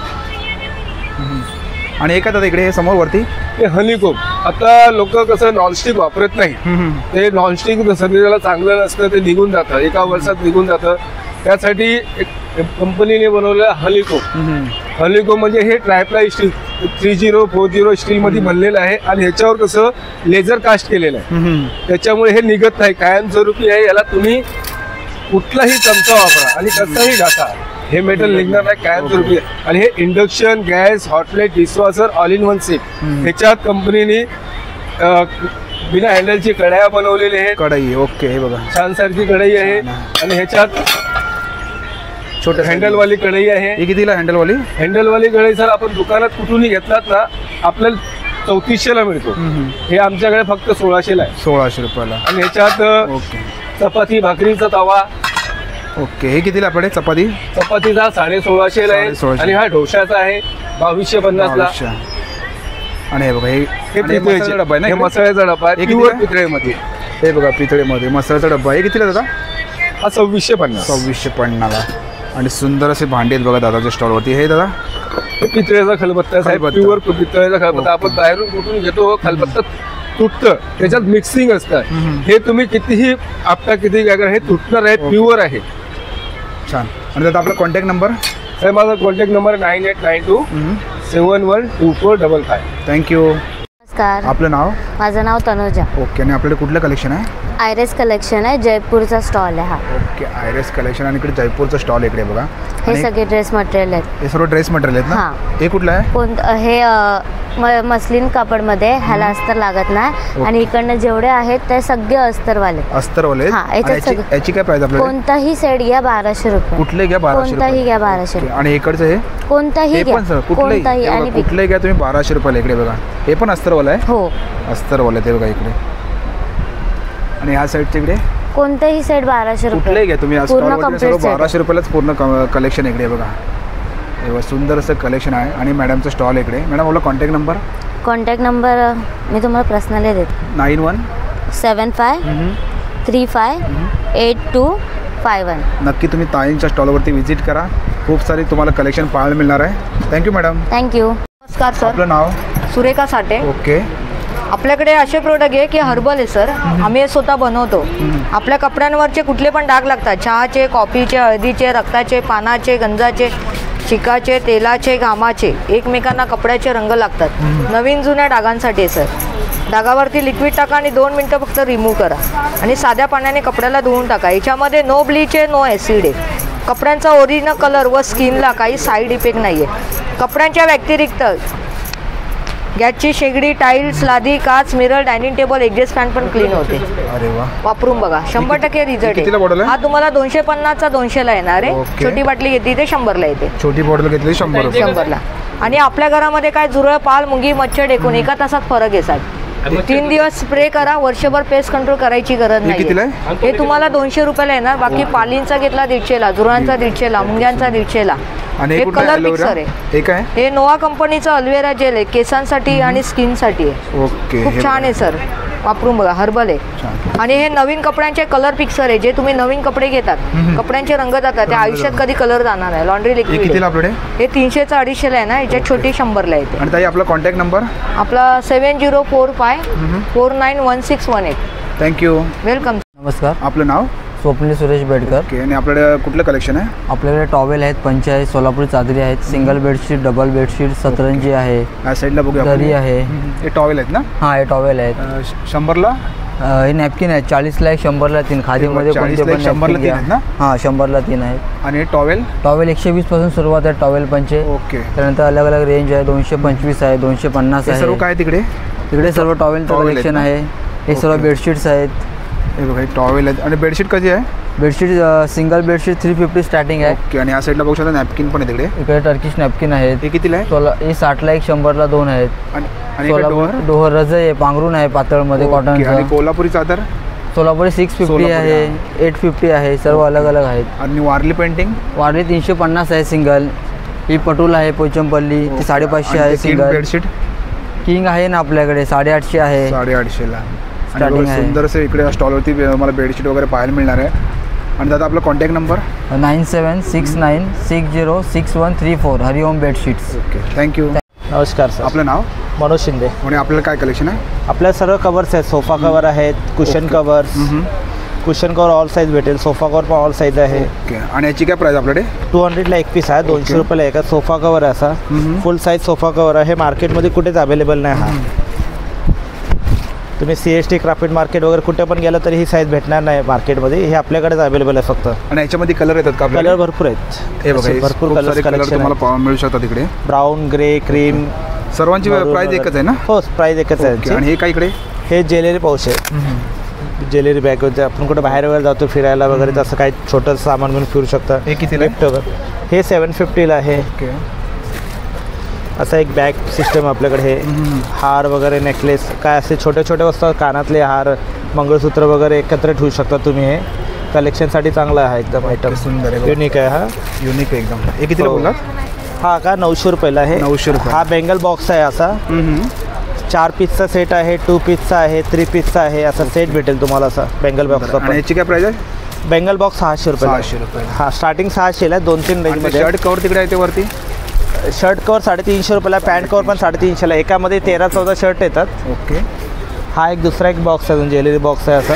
आणि एक आता इकडे हे समोर वरती हे हनीकोम. आता लोक कसं नॉनस्टिक वापरत नाही, ते नॉनस्टिक शरीराला चांगलं नसतं, ते निघून जातं, एका वर्षात निघून जातं. त्यासाठी एक कंपनीने बनवलं हनीकोम. हनीकोम म्हणजे हे ट्रायप्लाय स्टील 3040 स्टीलमध्ये बनलेलं आहे आणि ह्याच्यावर कसं लेझर कास्ट केलेलं आहे, त्याच्यामुळे हे निघत नाही, कायमस्वरूपी आहे. याला तुम्ही कुठलाही चमचा वापरा आणि कसाही घासा, हे मेटल निघणार नाही, कायमस्वरूपी आहे. आणि हे induction, gas, hotplate, dishwasher all in one set. ह्याच्यात कंपनीने बिना हँडलची कढया बनवलेली आहे. कढई ओके, हे बघा छान सारखी कढई आहे. आणि ह्याच्यात छोटे हँडलवाली कढई आहे. ही कितीला हँडलवाली? हँडलवाली कढई सर आपण दुकानात कुठूनही घेतलात ना आपल्याला 3400ला मिळतो. हे आमच्याकडे फक्त 1600ला आहे. 1600 रुपयाला. आणि ह्याच्यात ओके चपाती भाकरीचा तवा. ओके, हे कितीला आपल्याकडे चपाती? चपातीचा 1650ला आहे. 1650. आणि हा ढोशाचा आहे 2250ला. आणि हे बघा, हे पितळेचा डब्बा आहे ना, हे मसाल्याचा डब्बा आहे, प्युअर पितळेमध्ये. हे बघा पितळेमध्ये मसाल्याचा डब्बा. हे कितीला दादा? हा 2650. 2650ला. आणि सुंदर असे भांडे आहेत बघा दादाच्या स्टॉलवरती. हे दादा हे पितळेचा खलबत्ता आहे, प्युअर पितळेचा खलबत्ता. आपण बाहेरून कुठून घेतो, खलबत्ता तुटतं, त्याच्यात मिक्सिंग असतं. हे तुम्ही कितीही आपटा किती काय करा, हे तुटणार आहे, प्युअर आहे. छान. आणि दादा आपला कॉन्टॅक्ट नंबर? सर माझा कॉन्टॅक्ट नंबर 9892 712455. थँक्यू. नमस्कार, आपलं नाव? माझं नाव तनुजा. ओके. आणि आपल्याकडे कुठलं कलेक्शन आहे? आयरेस कलेक्शन आहे, जयपूरचा स्टॉल आहे हा. Okay, Aires collection. आणि इकडे जयपूरचं स्टॉल इकडे बघा. हे सगळे ड्रेस मटेरियल आहेत. हे सर्व ड्रेस मटेरियल आहेत ना? हां. हे कुठलं आहे? हे मस्लिन कापडमध्ये, ह्याला अस्तर लागत नाही. आणि इकडनं जेवढे आहेत ते सगळे अस्तरवाले. अस्तरवाले. याची काय प्राइस आपल्याला? कोणताही सेट घ्या 1200 रुपये. कुठले घ्या 1200 कोणताही घ्या 1200 रुपये. आणि इकडचं हे कोणताही घ्या, कोणताही. आणि कुठले घ्या तुम्ही 1200 रुपयाला. इकडे बघा, हे पण अस्तरवाला आहे. हो, अस्तरवाला ते बघा इकडे. आणि ह्या साईडच्या इकडे कोणताही सेट 1200 रुपये. कुठले घ्या तुम्ही. पूर्ण कंप्लीट 1200 रुपयालाच पूर्ण कलेक्शन इकडे बघा. हे सुंदर असं कलेक्शन आहे. आणि मॅडमचं स्टॉल इकडे. मॅडम आपला कॉन्टॅक्ट नंबर? कॉन्टॅक्ट नंबर मी तुम्हाला पर्सनली देते. 9175 35 8251. नक्की तुम्ही ताईंच्या स्टॉलवरती व्हिजिट करा. खूप सारी तुम्हाला कलेक्शन पाहायला मिळणार आहे. Thank you madam. थँक्यू. नमस्कार सर, आपलं नाव? सुरेखा साठे. ओके. आपल्याकडे असे प्रोडक्ट आहे की हर्बल आहे सर, आम्ही हे स्वतः बनवतो. आपल्या कपड्यांवरचे कुठले पण डाग लागतात, चहाचे, कॉफीचे, हळदीचे, रक्ताचे, पानाचे, गंजाचे, चिकाचे, तेलाचे, घामाचे, एकमेकांना कपड्याचे रंग लागतात. नवीन जुन्या डागांसाठी आहे सर. डागावरती लिक्विड टाका आणि 2 मिनटं फक्त रिमूव्ह करा आणि साध्या पाण्याने कपड्याला धुवून टाका. याच्यामध्ये नो ब्लीच आहे, नो ॲसिड आहे. कपड्यांचा ओरिजिनल कलर व स्किनला काही साईड इफेक्ट नाही आहे. कपड्यांच्या व्यतिरिक्त गॅसची शेगडी, टाईल्स, लादी, काच, mirror, dining table, exhaust fan पण क्लीन होते. अरे वा. वापरून बघा, 100% रिझल्ट आहे. हा तुम्हाला 250चा 200ला येणार आहे. छोटी बाटली घेतली ते 100ला येते. छोटी बॉटल घेतली 100ला. आणि आपल्या घरामध्ये काय झुरळ, पाल, मुंगी, मच्छर डेकून एका तासात फरक आहे साहेब. 3 दिवस स्प्रे करा, वर्षभर पेस्ट कंट्रोल करायची गरज नाही. हे तुम्हाला 200 रुपयाला येणार. बाकी पालींचा घेतला 150ला, झुरळांचा 150ला, मुंग्यांचा 150ला. आणि हे कलर पिक्चर आहे. हे काय? हे नोवा कंपनीचं अल्वेरा जेल आहे, केसांसाठी आणि स्किनसाठी आहे. ओके. खूप छान आहे सर, वापरून बघा, हर्बल आहे. आणि हे नवीन कपड्यांचे कलर पिक्चर आहे. जे तुम्ही नवीन कपडे घेतात, कपड्यांचे रंग जातात, त्या आयुष्यात कधी कलर जाणार नाही. Laundry liquid. कितीला आपल्याकडे? हे 300चा 250ला आहे ना, याच्यात छोटी 100ला येते. आणि ताई आपला कॉन्टॅक्ट नंबर? आपला 7045 491618. थँक्यू. वेलकम. नमस्कार, आपलं नाव? स्वप्नील सुरेश बेडकर. ओके. आणि आपल्याकडे कुठलं कलेक्शन आहे? आपल्याकडे टॉवेल आहेत, पंचे आहेत, सोलापुरी चादरी आहेत, सिंगल बेडशीट, डबल बेडशीट, सतरंजी आहे, या साईडला बघूया. दरी आहे. हे टॉवेल आहेत ना? हां, हे टॉवेल आहेत. 100ला? हे नॅपकिन आहेत, 40ला 1, 100ला 3. खादीमध्ये कोणते पण 100ला 3 आहेत ना? हां, 100ला 3 आहेत. आणि हे टॉवेल? टॉवेल 120 पासून सुरुवात आहे. टॉवेल पंचे. ओके. त्यानंतर अलग अलग रेंज आहे. 225 आहे, 250 आहे. सर्व काय तिकडे? तिकडे सर्व टॉवेलचं कलेक्शन आहे. हे सर्व बेडशीट्स आहेत. हे बघा, हे टॉवेल आहेत. आणि बेडशीट कशी आहे? बेडशीट सिंगल बेडशीट 350 स्टार्टिंग आहे. ओके. आणि या साईडला बघू शकता नॅपकिन पण आहे तिकडे. इकडे टर्किश नॅपकिन आहेत. हे कितीला आहे? हे 60ला 1, 100ला 2 आहेत. आणि डोहर रजई आहे, पांघरून आहे पातळमध्ये कॉटनचं. आणि कोल्हापुरी चादर? सोलापुरी 650 आहे, 850 आहे. सर्व अलग अलग आहेत. आणि वारली पेंटिंग? वारली 350 आहे सिंगल. ही पटूल आहे, पोचमपल्ली, ती 550 आहे सिंगल. बेडशीट किंग आहे ना आपल्याकडे, 850 आहे. 850ला स्टार्टिंग आहे. सुंदर असं इकडे स्टॉलवरती मला बेडशीट वगैरे पाहायला मिळणार आहे. आणि दादा आपला कॉन्टॅक्ट नंबर? 9769606134. हरिओम बेडशीट्स. ओके. थँक्यू. नमस्कार सर. आपलं नाव? मनोज शिंदे. आणि आपल्याला काय कलेक्शन आहे? आपल्या सर्व कवर्स आहेत. सोफा कवर आहेत, cushion covers, cushion cover all size भेटेल. सोफा कवर पण ऑल साईज आहे. ओके. आणि याची काय प्राइस आपल्याकडे? 200ला एक पीस आहे. 200 रुपयाला एक सोफा कवर आहे. असा फुल साईज सोफा कवर आहे. मार्केटमध्ये कुठेच अवेलेबल नाही हा. तुम्ही CST क्राफ्ट मार्केट वगैरे कुठे पण गेलं तरी ही साईज भेटणार नाही मार्केटमध्ये. हे आपल्याकडेच अवेलेबल आहे फक्त. आणि याच्यामध्ये कलर येतात का? कलर भरपूर आहेत. हे बघा, भरपूर कलर कलेक्शन तुम्हाला मिळू शकतात इकडे. Brown, grey, cream. सर्वांची प्राइस एकच आहे ना? हो, प्राइस एकच आहे. आणि हे काय इकडे? हे ज्वेलरी पाऊच आहे. ज्वेलरी बॅग होते. आपण कुठे बाहेर वगैरे जातो फिरायला वगैरे तसं काही छोटंसं सामान घेऊन फिरू शकता. हे कितीला आहे? हे 750ला आहे. ओके. असं एक बॅग सिस्टम आपल्याकडे. हे हार वगैरे, नेकलेस काय असे छोटे छोटे वस्तू, कानातले हार, मंगळसूत्र वगैरे एकत्र ठेवू शकता तुम्ही. हे कलेक्शनसाठी चांगला आहे एकदम आयटम. सुंदर आहे, युनिक आहे. हा युनिक आहे एकदम. हे कितीला बोललात? हा का 900 रुपयाला आहे. 900 रुपये. हा बेंगल बॉक्स आहे असा. 4 पीसचा सेट आहे, 2 पीसचा आहे, 3 पीसचा आहे. असा सेट भेटेल तुम्हाला असा बेंगल बॉक्सचा. आणि याची काय प्राइस आहे? बेंगल बॉक्स 600 रुपये. 600 रुपये. हा, स्टार्टिंग 600 आहे. 2-3 रेंजमध्ये. शर्ट कवर तिकडे आहे ते वरती. शर्ट कवर 350 रुपयाला. पॅन्ट कवर पण 350ला. एकामध्ये 13-14 शर्ट येतात. ओके. हा एक दुसरा एक बॉक्स आहे, ज्वेलरी बॉक्स आहे असा.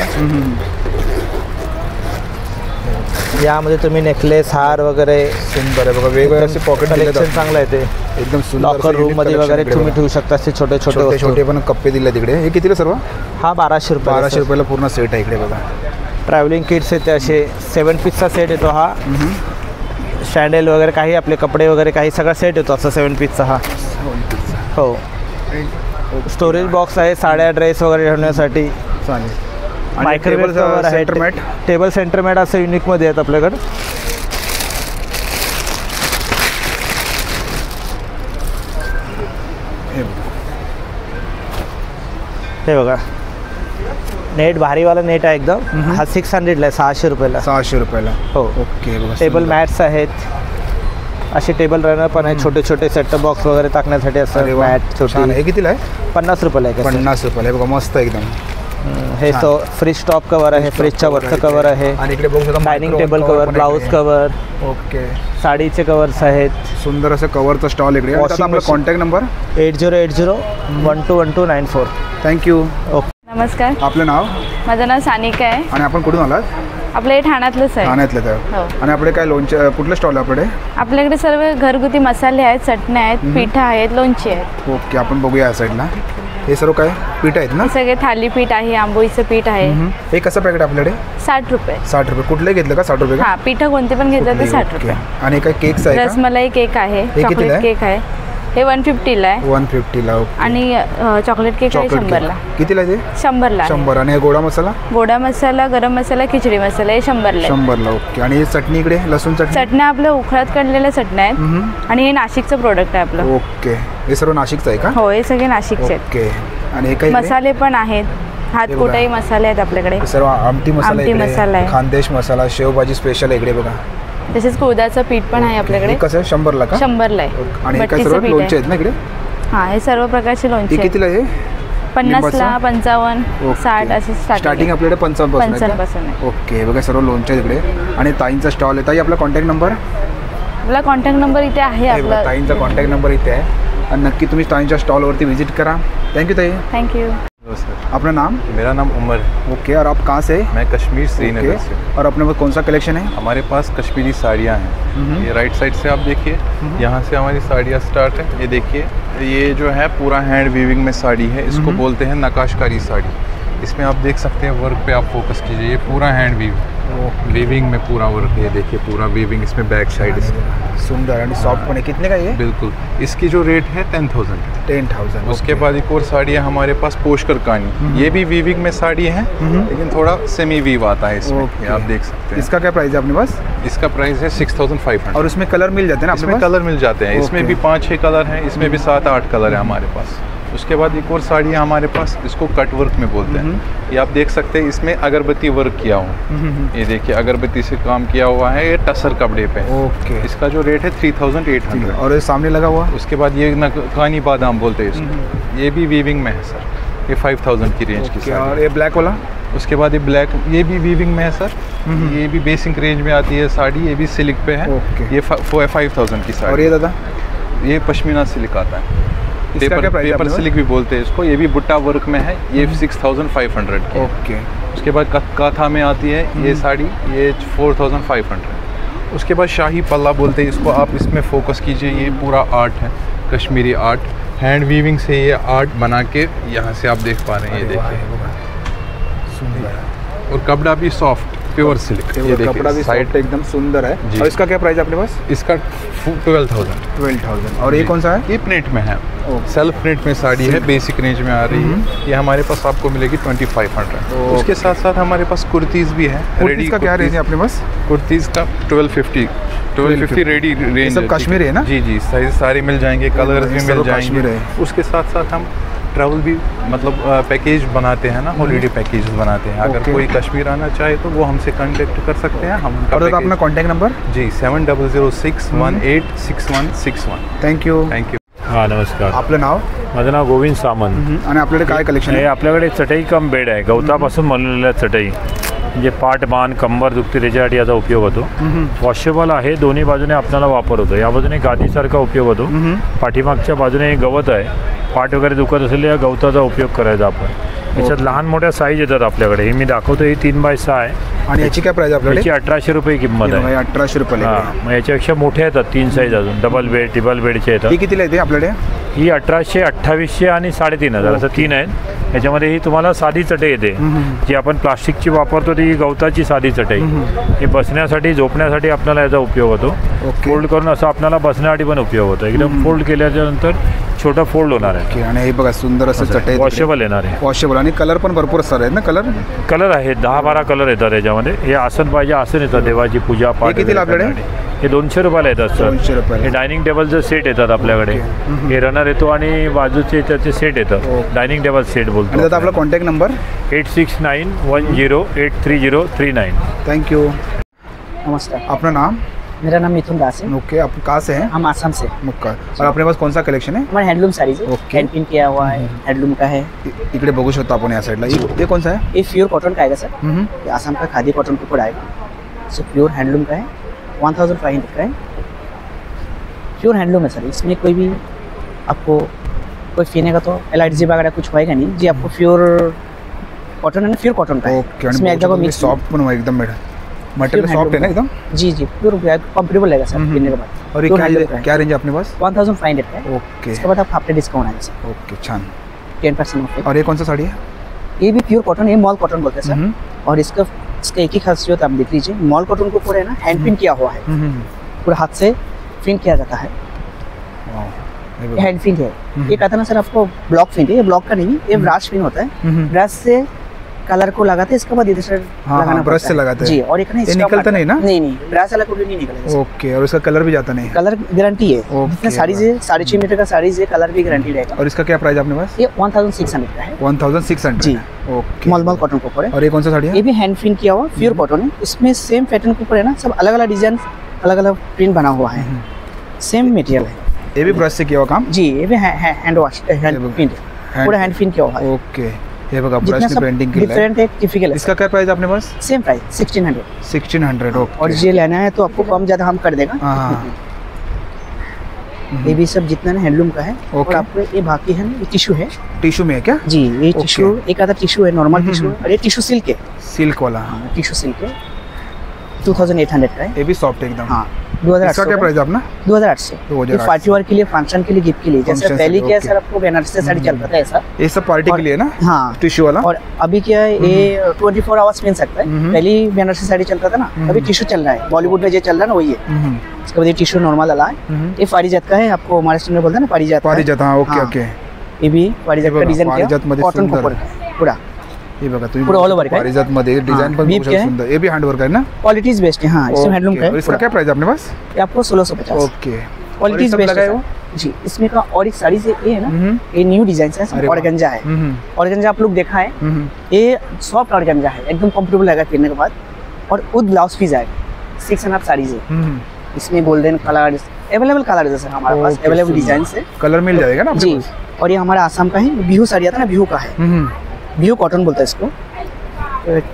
यामध्ये तुम्ही नेकलेस, हार वगैरे. सुंदर आहे बघा. वेगवेगळे असे पॉकेट कलेक्शन चांगलं आहे ते. एकदम सुंदर. लॉकर रूम मध्ये वगैरे तुम्ही ठेवू शकता. असे छोटे छोटे छोटे पण कप्पे दिले तिकडे. हे कितीला सर्व? हा 1200 रुपये. 1200 रुपयाला पूर्ण सेट आहे इकडे बघा. ट्रॅव्हलिंग किट्स येते असे. 7 पीसचा सेट येतो हा. सँडल वगैरे काही आपले कपडे वगैरे काही सगळा सेट येतो असं 7 पीसचा हा. हो. स्टोरेज बॉक्स आहे, साड्या, ड्रेस वगैरे ठेवण्यासाठी. चालेल. मायक्रोवेव्ह कवर आहे. टेबल सेंटर मॅट असं युनिकमध्ये आहेत आपल्याकडं. हे बघा, नेट भारीवाला नेट आहे एकदम. हा 600ला आहे. 600 रुपयाला. 600 रुपयाला. हो. ओके. टेबल मॅट्स आहेत. असे टेबल रनर पण आहेत छोटे छोटे. सेटअप बॉक्स वगैरे टाकण्यासाठी असं मॅट छोटे. हे कितीला आहे? 50 रुपयाला आहे. 50 रुपयाला आहे बघा. मस्त एकदम. हे फ्रीज टॉप कवर आहे. फ्रीजच्या वरचं कवर आहे. आणि इकडे बघू शकता dining table cover, blouse cover. Okay. साडीचे कवर्स आहेत. सुंदर असं कवरचा स्टॉल इकडे. आता आपला कॉन्टॅक्ट नंबर 80801294. थँक्यू. ओके. नमस्कार. आपलं नाव? माझं नाव सानिका आहे. आणि आपण कुठून आलात? आपलं हे ठाण्यातलंच आहे. ठाण्यातलं तर. हो. आणि आपले काय लोणचे कुठलं स्टॉल आहे आपल्याकडे? आपल्याकडे सर्व घरगुती मसाले आहेत, चटण्या आहेत, पिठं आहेत, लोणची आहेत. ओके. आपण बघूया या साईडला. हे सर्व काय पीठ आहेत ना? सगळे थालीपीठ आहे, आंबोळीचं पीठ आहे. हे कसं पॅकेट आपल्याकडे? 60 रुपये. 60 रुपये. कुठले घेतलं का? 60 रुपये का? हां, पिठं कोणते पण घेतलं तर 60 रुपये. आणि काय केक्स आहे? रसमलाई केक आहे, चॉकलेट केक आहे. हे 150ला आहे. 150ला. आणि चॉकलेट केक आहे 100ला. कितीला ते? 100ला. 100. आणि गोडा मसाला? गोडा मसाला, गरम मसाला, खिचडी मसाला हे 100ला. 100ला. ओके. आणि चटणी इकडे लसूण चटणी? चटण्या आपल्या उखळात काढलेल्या चटण्या आहेत. आणि हे नाशिकचं प्रोडक्ट आहे आपलं. ओके. हे सर्व नाशिकचं आहे का? हो, हे सगळे नाशिकचे आहेत. ओके. आणि हे काही मसाले पण आहेत. हातकुटाई मसाले आहेत आपल्याकडे. सर्व आमटी मसाला आहे, खानदेश मसाला, शेवभाजी स्पेशल इकडे बघा. तसेच कुळदाचं पीठ पण आहे आपल्याकडे. कसं आहे? 100ला का? 100ला आहे. आणि हे काय सर्व लोणचे आहेत ना इकडे? हां, हे सर्व प्रकारचे लोणचे. कितीला आहे? 50ला, 55, 60 असे स्टार्टिंग आपल्याकडे 55 पासून आहे. ओके. बघा सर्व लोणचे इकडे. आणि ताईंचा स्टॉल आहे. ताई आपला कॉन्टॅक्ट नंबर? आपला कॉन्टॅक्ट नंबर इथे आहे. आपला ताईंचा कॉन्टॅक्ट नंबर इथे आहे. आणि नक्की तुम्ही ताईंच्या स्टॉलवरती विजिट करा. थैंक यू ताई. Thank you. अपना नाम? मेरा नाम उमर है। ओके। और आप कहाँ से? मैं कश्मीर श्रीनगर से। और अपने पास कौन सा कलेक्शन है? हमारे पास कश्मीरी साड़ियाँ हैं। ये राइट साइड से आप देखिए, यहाँ से हमारी साड़ियाँ स्टार्ट है। ये देखिए, ये जो है पूरा हैंड वीविंग में साड़ी है। इसको बोलते हैं नकाशकारी साड़ी। इसमें आप देख सकते हैं वर्क पे आप फोकस कीजिए। ये पूरा हैंड वीविंग में पूरा वर्क है। देखिए पूरा वीविंग इसमें बैक साइड सुंदर और सॉफ्ट पने। कितने का ये? बिल्कुल। इसकी जो रेट है 10,000। 10,000। उसके बाद एक और साड़ी है हमारे पास पोशकर कानी। ये भी वीविंग में साड़ी है, लेकिन थोड़ा सेमी वीव आता है इसमें। आप देख सकते हैं। इसका क्या प्राइस है अपने पास? इसका प्राइस है 6,500। और उसमें कलर मिल जाते हैं ना? इसमें कलर मिल जाते हैं। इसमें भी 5-6 कलर हैं। इसमें भी 7-8 कलर है हमारे पास। उसके बाद एक और साड़ी है हमारे पास, इसको कट वर्क में बोलते हैं। ये आप देख सकते हैं, इसमें अगरबत्ती वर्क किया हुआ। ये देखिए अगरबत्ती से काम किया हुआ है। ये टसर कपड़े पे। ओके। इसका जो रेट है 3,800। और ये सामने लगा हुआ? उसके बाद ये कानी बादाम बोलते हैं इसको। ये भी वीविंग में है सर। ये 5,000 की रेंज की। और ये ब्लैक वाला? उसके बाद ये ब्लैक, ये भी वीविंग में है सर। ये भी बेसिक रेंज में आती है साड़ी। ये भी सिल्क पे है। ये 5,000 की साड़ी। और ये दादा? ये पश्मीना सिल्क आता है। इसका क्या प्राइस है पेपर अपने सिल्क भी बोलते हैं इसको, ये भी बुट्टा वर्क में है, ये 6500 की। ओके। उसके बाद काथा में आती है ये साड़ी, ये 4500। उसके बाद शाही पल्ला बोलते हैं इसको, आप इसमें फोकस कीजिए, ये पूरा आर्ट है, कश्मीरी आर्ट, हैंड वीविंग से ये आर्ट बना के यहाँ से आप देख पा रहे हैं, ये देखिए। और कपड़ा भी सॉफ्ट प्योर सिल्क, ये देखिए कपड़ा भी साइड सॉफ्ट एकदम सुंदर है। और इसका क्या प्राइस है अपने पास? इसका 12,000। और ये कौन सा है? ये प्रिंट में है, सेल्फ प्रिंट में साड़ी है, बेसिक रेंज में आ रही है। ये हमारे पास आपको मिलेगी 2500। उसके साथ साथ हमारे पास कुर्तीज़ भी है रेडी। का क्या रेंज है अपने पास? कुर्तीज़ का 1250 रेडी रेंज। सब कश्मीरी है ना? जी जी, साइज सारे मिल जाएंगे, कलर्स भी मिल जाएंगे। उसके साथ साथ हम ट्रैवल भी मतलब पैकेज बनाते हैं ना, हॉलीडे पैकेज बनाते हैं। अगर कोई कश्मीर आना चाहे तो वो हमसे कांटेक्ट कर सकते हैं। हम और अपना कॉन्टैक्ट नंबर? जी 7006186161। Thank you. हां नमस्कार, आपलं नाव? माझं नाव गोविंद सामंत। आणि आपल्याकडे काय कलेक्शन आहे? आपल्याकडे चटई कम बेड आहे, गवतापासून बनवलेल्या चटई, म्हणजे पाठ मान कंबर दुखते त्याच्यासाठी याचा उपयोग होतो। वॉशेबल आहे, दोन्ही बाजूने आपल्याला वापर होतो। या बाजूने गादीसारखा उपयोग होतो, पाठीमागच्या बाजूने गवत आहे, पाठ वगैरे दुखत असेल या गवताचा उपयोग करायचा आपण। याच्यात लहान मोठ्या साईज येतात आपल्याकडे, हे मी दाखवतो, ही 3x6 आहे। आणि याची काय प्राइस आपल्याकडे? याची 1800 रुपये किंमत आहे। 1800 रुपये। हां, मग याच्यापेक्षा मोठे येतात 3 साईज अजून, डबल बेड ट्रिपल बेडचे येतात। ही कितीला येते आपल्याकडे? ही 1800, 2800 आणि 3500 असं 3 आहेत। याच्यामध्ये ही तुम्हाला साधी चटई येते, जी आपण प्लास्टिकची वापरतो ती गवताची साधी चटई। हे बसण्यासाठी झोपण्यासाठी आपल्याला याचा उपयोग होतो। फोल्ड करून असं आपल्याला बसण्यासाठी पण उपयोग होतो। एकदम फोल्ड केल्याच्या नंतर छोटा फोल्ड होणार आहे। आणि हे बघा सुंदर असं चटई, वॉशेबल येणार आहे। वॉशेबल आणि कलर पण भरपूर सारे आहेत ना? कलर आहेत 10-12 कलर येतात याच्यामध्ये। हे आसन पाहिजे आसन येतात, देवाची पूजा पाठ। कितीला आपल्याकडे? हे 200 रुपयाला येतात सर। 200 रुपये। हे डायनिंग टेबलचे सेट येतात आपल्याकडे, हे रनर येतो आणि बाजूचे त्याचे सेट येतात, डायनिंग टेबल सेट बोलतो। आणि आपला कॉन्टॅक्ट नंबर? 8691083039। Thank you. नमस्कार, अपना नाम? मेरा नाम मिथुन दास है। ओके, आप कहाँ से हैं? हम आसाम से। मुक्का। और अपने पास कौन सा कलेक्शन है? हमारे हैंडलूम साड़ीज है, हैंड प्रिंट किया हुआ है, हैंडलूम का है। इकडे बघू शकतो आपण या साइडला। ये कौन सा है? ये प्योर कॉटन का आएगा सर, ये आसाम का खादी कॉटन के ऊपर आएगा। सो प्योर हैंडलूम का है, 1500 का है, प्योर हैंडलूम है सर। इसमें कोई भी आपको कोई फीने का तो एलर्जी वगैरह कुछ होएगा नहीं जी। आपको प्योर कॉटन है ना, प्योर कॉटन का है। इसमें एकदम मिक्स सॉफ्ट पण एकदम मटेरियल सॉफ्ट है ना एकदम? जी जी, प्योर कंफर्टेबल रहेगा सर पहनने के बाद। और ये क्या रेंज है अपने पास? 1500 का है। ओके। इसके बाद आप हाफ डे डिस्काउंट आएगा सर। ओके, छान। 10% ऑफ। और ये कौन सा साड़ी है? ये भी प्योर कॉटन, ये मॉल कॉटन बोलते हैं सर। और इसका एक ही खासियत आप देख लीजिए, मॉल कॉटन को पूरा है ना हैंड प्रिंट किया हुआ है, पूरा हाथ से प्रिंट किया जाता है, हैंड प्रिंट है। ये कहता ना सर आपको ब्लॉक प्रिंट है, ये ब्लॉक का नहीं, ये ब्रश प्रिंट होता है। ब्रश से कलर को लगाते हैं, इसके बाद इधर से लगाना ब्रश से लगाते हैं जी। और एक ना ये निकलता नहीं ना? नहीं, ब्रश वाला कोई नहीं निकलेगा। ओके। और इसका कलर भी जाता नहीं? कलर गारंटी है। जितने साड़ी से 6.5 मीटर का साड़ी से कलर भी गारंटी रहेगा। और इसका क्या प्राइस अपने पास? ये 1600 का है। 1600 जी। ओके। मॉल कॉटन के ऊपर है। और ये कौन सा साड़ी है? ये भी हैंड प्रिंट किया हुआ प्योर कॉटन है। इसमें सेम पैटर्न के ऊपर है ना, सब अलग अलग डिजाइन, अलग अलग प्रिंट बना हुआ है, सेम मटेरियल है। ये भी ब्रश से किया हुआ काम? जी, ये भी हैंड वॉश, हैंड प्रिंट, पूरा हैंड प्रिंट किया हुआ है। ओके। ये बघा ब्रश से पेंटिंग की डिफरेंट है, टिपिकल है। इसका क्या प्राइस है अपने पास? Same price 1600। 1600। ओके। और ये लेना है तो आपको कम ज़्यादा हम कर देगा। ये भी सब जितना ना हैंडलूम का है। और आपको ये बाकी है ना, ये टिश्यू है। टिश्यू में है क्या? जी, ये टिश्यू एक आधा टिश्यू है, नॉर्मल टिश्यू है। और ये टिश्यू सिल्क है, सिल्क वाला। टिश्यू सिल्क है, 2800 का है। ये भी सॉफ्ट एकदम। हाँ, 2800। इसका क्या प्राइस है अपना? 2800। ये पार्टी वेयर के लिए, फंक्शन के लिए, गिफ्ट के लिए। जैसे पहले क्या है सर, आपको बनारसी साड़ी चलता था ऐसा, ये सब पार्टी के लिए ना? हाँ, टिश्यू वाला। और अभी क्या है, ये 24 आवर्स पहन सकता है। पहले बनारसी साड़ी चलता था ना, अभी टिश्यू चल रहा है, बॉलीवुड में जो चल रहा है ना वही है। इसके बाद ये टिश्यू नॉर्मल वाला है, ये पारिजात का है। आपको महाराष्ट्र में बोलते हैं ना पारिजात। हाँ, ओके ओके। ये भी पारिजात का डिजाइन किया, कॉटन के ऊपर पूरा। ये बघा तुम्ही पूरा ऑल ओवर का पारिजात मध्ये डिजाइन पण बहुत सुंदर। ये भी हैंडवर्क है ना? क्वालिटीज बेस्ट है। हाँ, इसमें हैंडलूम का है। इसका क्या प्राइस है अपने पास? ये आपको 1650। ओके। क्वालिटीज बेस्ट है जी। इसमें का और एक साड़ी से ये है ना, ये न्यू डिजाइन है, ऑर्गेंजा है। ऑर्गेंजा आप लोग देखा है, ये सॉफ्ट ऑर्गेंजा है, एकदम कंफर्टेबल लगेगा पहनने के बाद। और विद ब्लाउज पीस आएगा, 6.5 साड़ी से। इसमें गोल्डन कलर, अवेलेबल कलर है सर हमारे पास, अवेलेबल डिजाइन से कलर मिल जाएगा ना जी। और ये हमारा आसाम का है, बिहू साड़ी आता है ना, बिहू का है, बिहू कॉटन बोलता है इसको।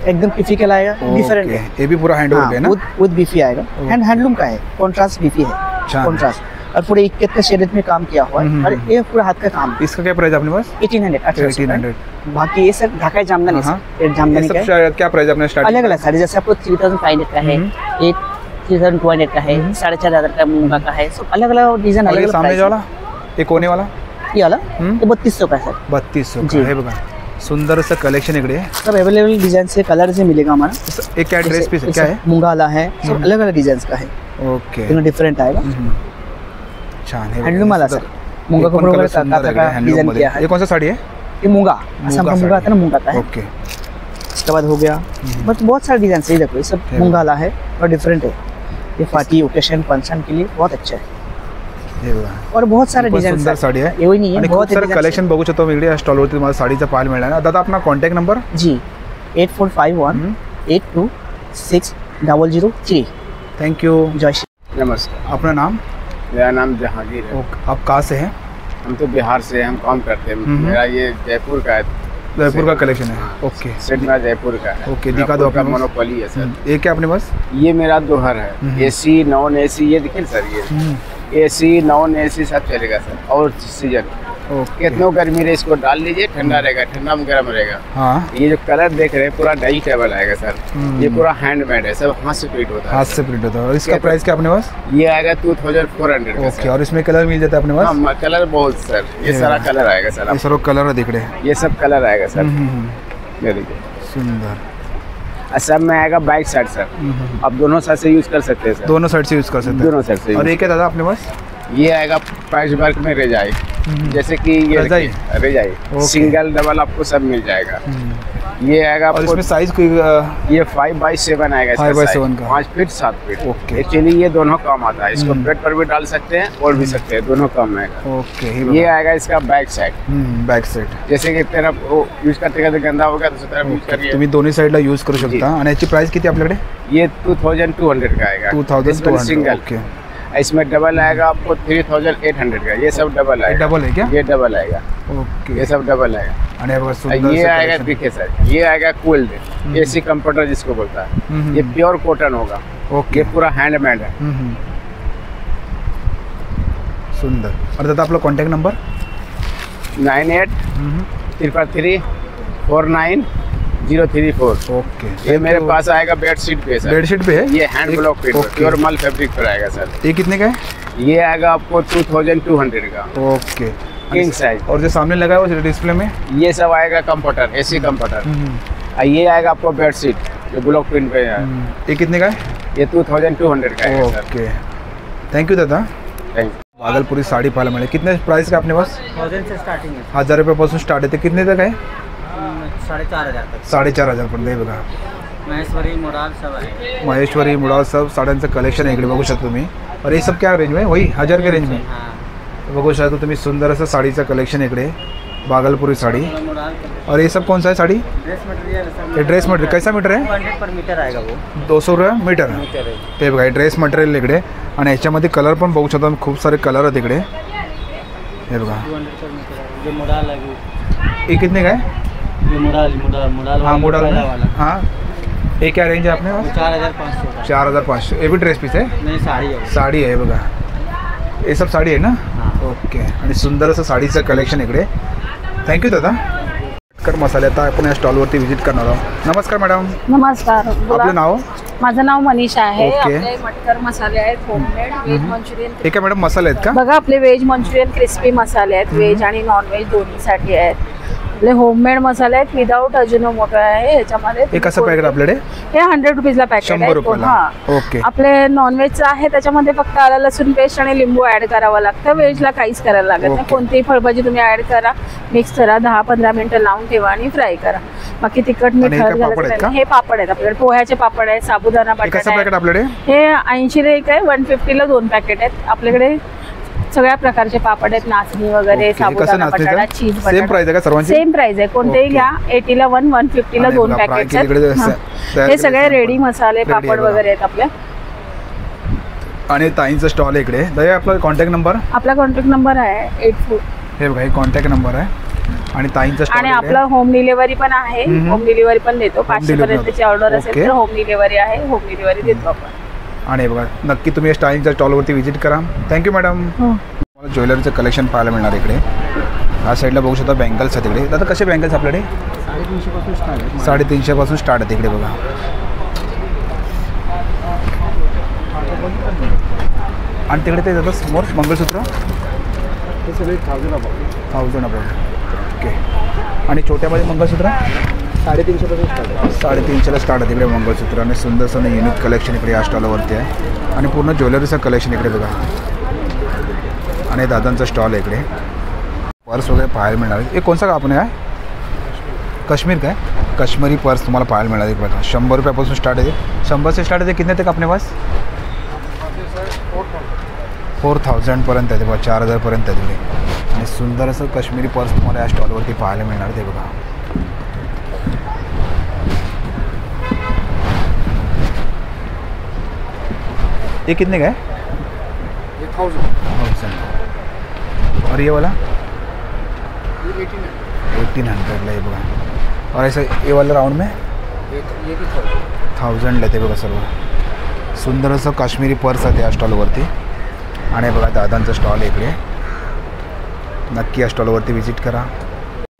एकदम टिपिकल आएगा, डिफरेंट है। ये भी पूरा हैंडवर्क है ना? विद बीफी आएगा, हैंडलूम का है, कॉन्ट्रास्ट बीफी है, कॉन्ट्रास्ट। और पूरे इक्कत का शेडेड में काम किया हुआ है और ये पूरा हाथ का काम। इसका क्या प्राइस अपने पास? 1800। बाकी ये सब ढाका जामदानी है, जामदानी का क्या प्राइस अपने स्टार्ट? अलग अलग साड़ी, जैसे आपको 3500 का है, एक 3200 का है, 4500 का मूंगा का है, सब अलग अलग डिजाइन, अलग अलग। सामने वाला ये कोने वाला ये वाला ये 3200 का है सर। 3200 का है बघा, सुंदर असं कलेक्शन इकडे सब अवेलेबल डिजाइन से कलर से मिलेगा हमारा। एक क्या ड्रेस पीस क्या है? मूंगा वाला है, सब अलग अलग डिजाइन का है। ओके, दोनों डिफरेंट आएगा। छान है, हैंडलूम वाला सर, मूंगा को पूरा डिजाइन किया है। ये कौन सा साड़ी है? ये मूंगा, असम का मूंगा था ना, मूंगा का है। ओके, इसके बाद हो गया बस बहुत सारे डिजाइन से, देखो ये सब मूंगा वाला है और डिफरेंट है। ये पार्टी ओकेशन फंक्शन के लिए बहुत अच्छा है और बहुत सारे डिजाइन सुंदर साडी आहे। एवढी नाही आहे, बहुत सारे कलेक्शन बघू शकतो वेगळे स्टॉलवरती तुम्हाला साडीचा पाहायला मिळणार आहे। दादा अपना कॉन्टॅक्ट नंबर? जी 8451 826003। Thank you. जय श्री। नमस्कार, अपना नाम? मेरा नाम जहांगीर है। आप कहाँ से हैं? हम तो बिहार से, हम काम करते हैं। मेरा ये जयपुर का है, जयपुर का कलेक्शन है। ओके, सेट मेरा जयपुर का है। ओके, दिखा दो अपना मोनोपोली है सर। ये क्या अपने पास? ये मेरा दोहर है, एसी नॉन एसी, ये देखिए सर, ये एसी नॉन एसी सब चलेगा सर। और सीजन कितनों गर्मी रहे इसको डाल लीजिए, ठंडा रहेगा, ठंडा में गर्म रहेगा। हाँ, ये जो कलर देख रहे हैं पूरा डाई टेबल आएगा सर। ये पूरा हैंडमेड है, सब हाथ से प्रिंट होता है। हाथ से प्रिंट होता है। और इसका प्राइस क्या अपने पास? ये आएगा 2400 का। ओके, और इसमें कलर मिल जाता है अपने पास? हाँ, कलर बहुत सर, ये सारा कलर आएगा सर। ये सारा कलर दिख रहे हैं, ये सब कलर आएगा सर। ये देखिए सुंदर। सब में आएगा बैक साइड सर, आप दोनों साइड से यूज कर सकते हैं सर। दोनों साइड से यूज कर सकते हैं, दोनों साइड से। और ये क्या दादा अपने पास? ये आएगा पैच वर्क में रजाई, जैसे कि ये रजाई सिंगल डबल आपको सब मिल जाएगा। ये आएगा और इसमें साइज कोई ये 5x7 आएगा, 5x7 का 5 फीट 7 फीट। ओके, एक्चुअली ये दोनों काम आता है, इसको बेड पर भी डाल सकते हैं और भी सकते हैं, दोनों काम आएगा। ओके, ये आएगा इसका बैक साइड। बैक साइड जैसे की तेरा यूज करते करते गंदा हो गया तो यूज करिए, तुम्ही दोन्ही साइडला यूज करू शकता। आणि याची प्राइस किती आपल्याकडे? ये 2200 का आएगा, 2200 सिंगल। ओके, इसमें डबल आएगा आपको 3800 का। ये सब डबल आएगा। डबल है क्या? ये डबल आएगा। ओके, ये सब डबल आएगा। ये आएगा, देखिए सर, ये आएगा कूल्ड एसी कंप्यूटर जिसको बोलता है। ये प्योर कॉटन होगा। ओके, ये पूरा हैंडमेड है। सुंदर। और दादा आपला कॉन्टॅक्ट नंबर? 983349 ओके, ये मेरे पास आएगा बेडशीट पे सर। बेडशीट पे है? ये हैंड ब्लॉक पे प्योर मल फैब्रिक पर आएगा सर। ये कितने का है? ये आएगा आपको 2200 का। Okay, king size. और जो सामने लगा है वो डिस्प्ले में ये सब आएगा कंप्यूटर, एसी कंप्यूटर। ये आएगा आपको बेडशीट जो ब्लॉक प्रिंट पे है। ये कितने का है? ये 2200 का है सर। ओके, थैंक यू दादा। Thank you. भागलपुरी साड़ी पाहायला मिळेल। कितने प्राइस का अपने पास? 1000 से स्टार्टिंग है। 1000 रुपयापासून स्टार्ट आहे। ते कितने तक आहे? 4500 तक। 4500 पर्यंत आहे बघा। महेश्वरी मुराद सब है। महेश्वरी मुराद सब साड्यांचं कलेक्शन आहे इकडे बघू शकता तुम्ही। और ये सब क्या रेंज में? वही 1000 के रेंज में बघू शकता तुम्ही। सुंदर असं साडीचं कलेक्शन इकडे, भागलपुरी साड़ी। और ये सब कौन सा है साड़ी? Dress material. ये ड्रेस मटेरियल कैसा मीटर है? 200 पर मीटर आएगा वो। 200 रुपये मीटर ते बघा ड्रेस मटेरियल इकडे। आणि याच्यामध्ये कलर पण बघू शकता, खूप सारे कलर आहेत इकडे, हे बघा। 200 पर मीटर है। ये मुराल है। ये कितने का है? ये मुराल हाँ, मुराल वाला। हाँ, ये क्या रेंज है आपने? 4500 4500। ये भी ड्रेस पीस है? नहीं, साड़ी है। साड़ी आहे बघा, ये सब साड़ी आहे ना? ओके, आणि सुंदर असं साडीचं कलेक्शन इकडे। थँक्यू दादा। मटकर मसाले आता आपण या स्टॉलवरती व्हिजिट करणार आहोत। नमस्कार मॅडम। नमस्कार, आपलं नाव? माझं नाव मनीषा आहे। ओके. आपले मटकर मसाले आहेत, होममेड व्हेज मंचुरियन। हे काय मॅडम मसाले आहेत का? बघा, आपले व्हेज मंचुरियन क्रिस्पी मसाले आहेत, व्हेज आणि नॉन व्हेज दोन्हीसाठी आहेत। आपले होममेड मसाले आहेत, विदाउट अजिनोमोटो आहे ह्याच्यामध्ये। हे कसं पॅकेट आपल्याकडे? हे 100 रुपीजला पॅकेट आहे। 100 रुपयाला। हां, ओके। आपले नॉनव्हेजचं आहे त्याच्यामध्ये फक्त आलं लसूण पेस्ट आणि लिंबू ऍड करावं लागतं। व्हेजला काहीच करायला लागत नाही। कोणतीही फळभाजी तुम्ही ऍड करा, मिक्स करा, 10-15 मिनिटं लावून ठेवा आणि फ्राय करा। बाकी तिखट मीठ हे पापड आहेत आपल्याकडे, पोह्याचे पापड आहेत, साबुदाणा बटाटा आहे आपल्याकडे। हे 80 ला एक आहे, 150 ला 2 पॅकेट आहेत आपल्याकडे। सगळ्या प्रकारचे पापड आहेत, नाचणी वगैरे, साबुदाणा बटाटा, चीज बटाटा। सेम प्राइस आहे का सर्वांची? सेम प्राइस आहे, कोणतेही घ्या। 80 ला 1, 150 ला 2 पॅकेट आहेत। हे सगळे रेडी मसाले पापड वगैरे आहेत आपल्या। आणि ताईंचा स्टॉल आहे इकडे। दया आपला कॉन्टॅक्ट नंबर? आपला कॉन्टॅक्ट नंबर आहे 84। हे बघा, हे कॉन्टॅक्ट नंबर आहे आणि ताईंचा स्टॉल आणि आपला होम डिलिव्हरी पण आहे। होम डिलिव्हरी पण देतो। 500 पर्यंतची ऑर्डर असेल तर होम डिलिव्हरी आहे, होम डिलिव्हरी देतो आपण। आणि हे बघा नक्की तुम्ही या स्टाईलच्या स्टॉलवरती व्हिजिट करा. Thank you madam. तुम्हाला ज्वेलरीचं कलेक्शन पाहायला मिळणार इकडे. ह्या साईडला बघू शकता बँगल्स आहेत तिकडे. दादा कसे बँगल्स आपल्याकडे? 350 पासून स्टार्ट आहे तिकडे बघा. आणि तिकडे ते जातं समोर मंगळसूत्र ते सगळे 1000 ओके. आणि छोट्यामध्ये मंगळसूत्र 350 पासून स्टार्ट आहे. 350ला स्टार्ट आहे तिकडे मंगळसूत्र. आणि सुंदरसं युनिक कलेक्शन इकडे या स्टॉलवरती आहे. आणि पूर्ण ज्वेलरीचं कलेक्शन इकडे बघा. आणि दादांचा स्टॉल आहे इकडे. पर्स वगैरे पाहायला मिळणार आहे. एक कोणसा कापण आहे? काश्मीर काय? काश्मीरी पर्स तुम्हाला पाहायला मिळणार आहे बघा. 100 रुपयापासून स्टार्ट आहे. 100 से स्टार्ट आहे. कितने तक अपने पास? 4000पर्यंत आहे ते बघा. 4000पर्यंत आहे तिकडे. आणि सुंदर असं काश्मीरी पर्स तुम्हाला या स्टॉलवरती पाहायला मिळणार ते बघा. ये कितने का है? ये 1000. और ये वाला 1800 ला ये बघा. और ऐसा ये वाला राउंड में ये भी 1000 लेते बघा सर्व. सुंदर असं काश्मीरी पर्स आहे या स्टॉलवरती. आणि बघा दादांचा स्टॉल आहे इकडे. नक्की या स्टॉलवरती व्हिजिट करा.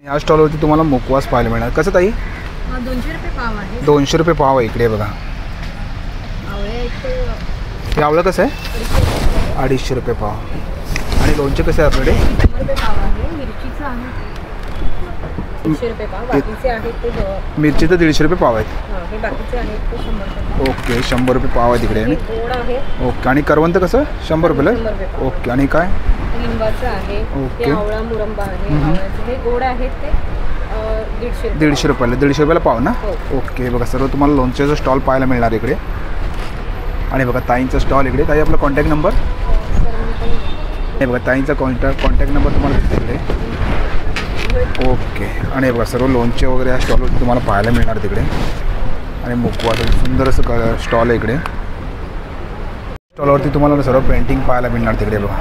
या स्टॉलवरती तुम्हाला मुखवास पाहायला मिळणार. कसं ताई? 200 रुपये पाव आहे. 200 रुपये पाव आहे इकडे बघा. हे आवळं कसं आहे? 250 रुपये पाव. आणि लोणचे कसे आहे आपल्याकडे? 100 रुपये पाव आहे. मिरचीचं आहे 100 रुपये पाव. बाकीचे आहेत ते मिरची तर 150 रुपये पाव आहेत. हे बाकीचे आहेत ते 100 रुपये. ओके 100 रुपये पाव आहे तिकडे. गोड आहे. ओके. आणि करवंत कसं? 100 रुपयाला. ओके. आणि काय? लिंबाचं आहे. ओके. हे आवळा मुरंबा आहे. आवळ्याचे हे गोड आहेत ते 150 रुपयाला. 150 रुपयाला पाव ना? ओके. बघा सर्व तुम्हाला लोणच्याचा स्टॉल पाहायला मिळणार इकडे. आणि बघा ताईंचा स्टॉल इकडे. ताई आपला कॉन्टॅक्ट नंबर? हे बघा ताईंचा कॉन्टॅक्ट नंबर तुम्हाला तिकडे. ओके. आणि बघा सर्व लोणचे वगैरे या स्टॉलवर तुम्हाला पाहायला मिळणार तिकडे. आणि मुखवास सुंदर असं स्टॉल आहे इकडे. स्टॉलवरती तुम्हाला सर्व पेंटिंग पाहायला मिळणार तिकडे बघा.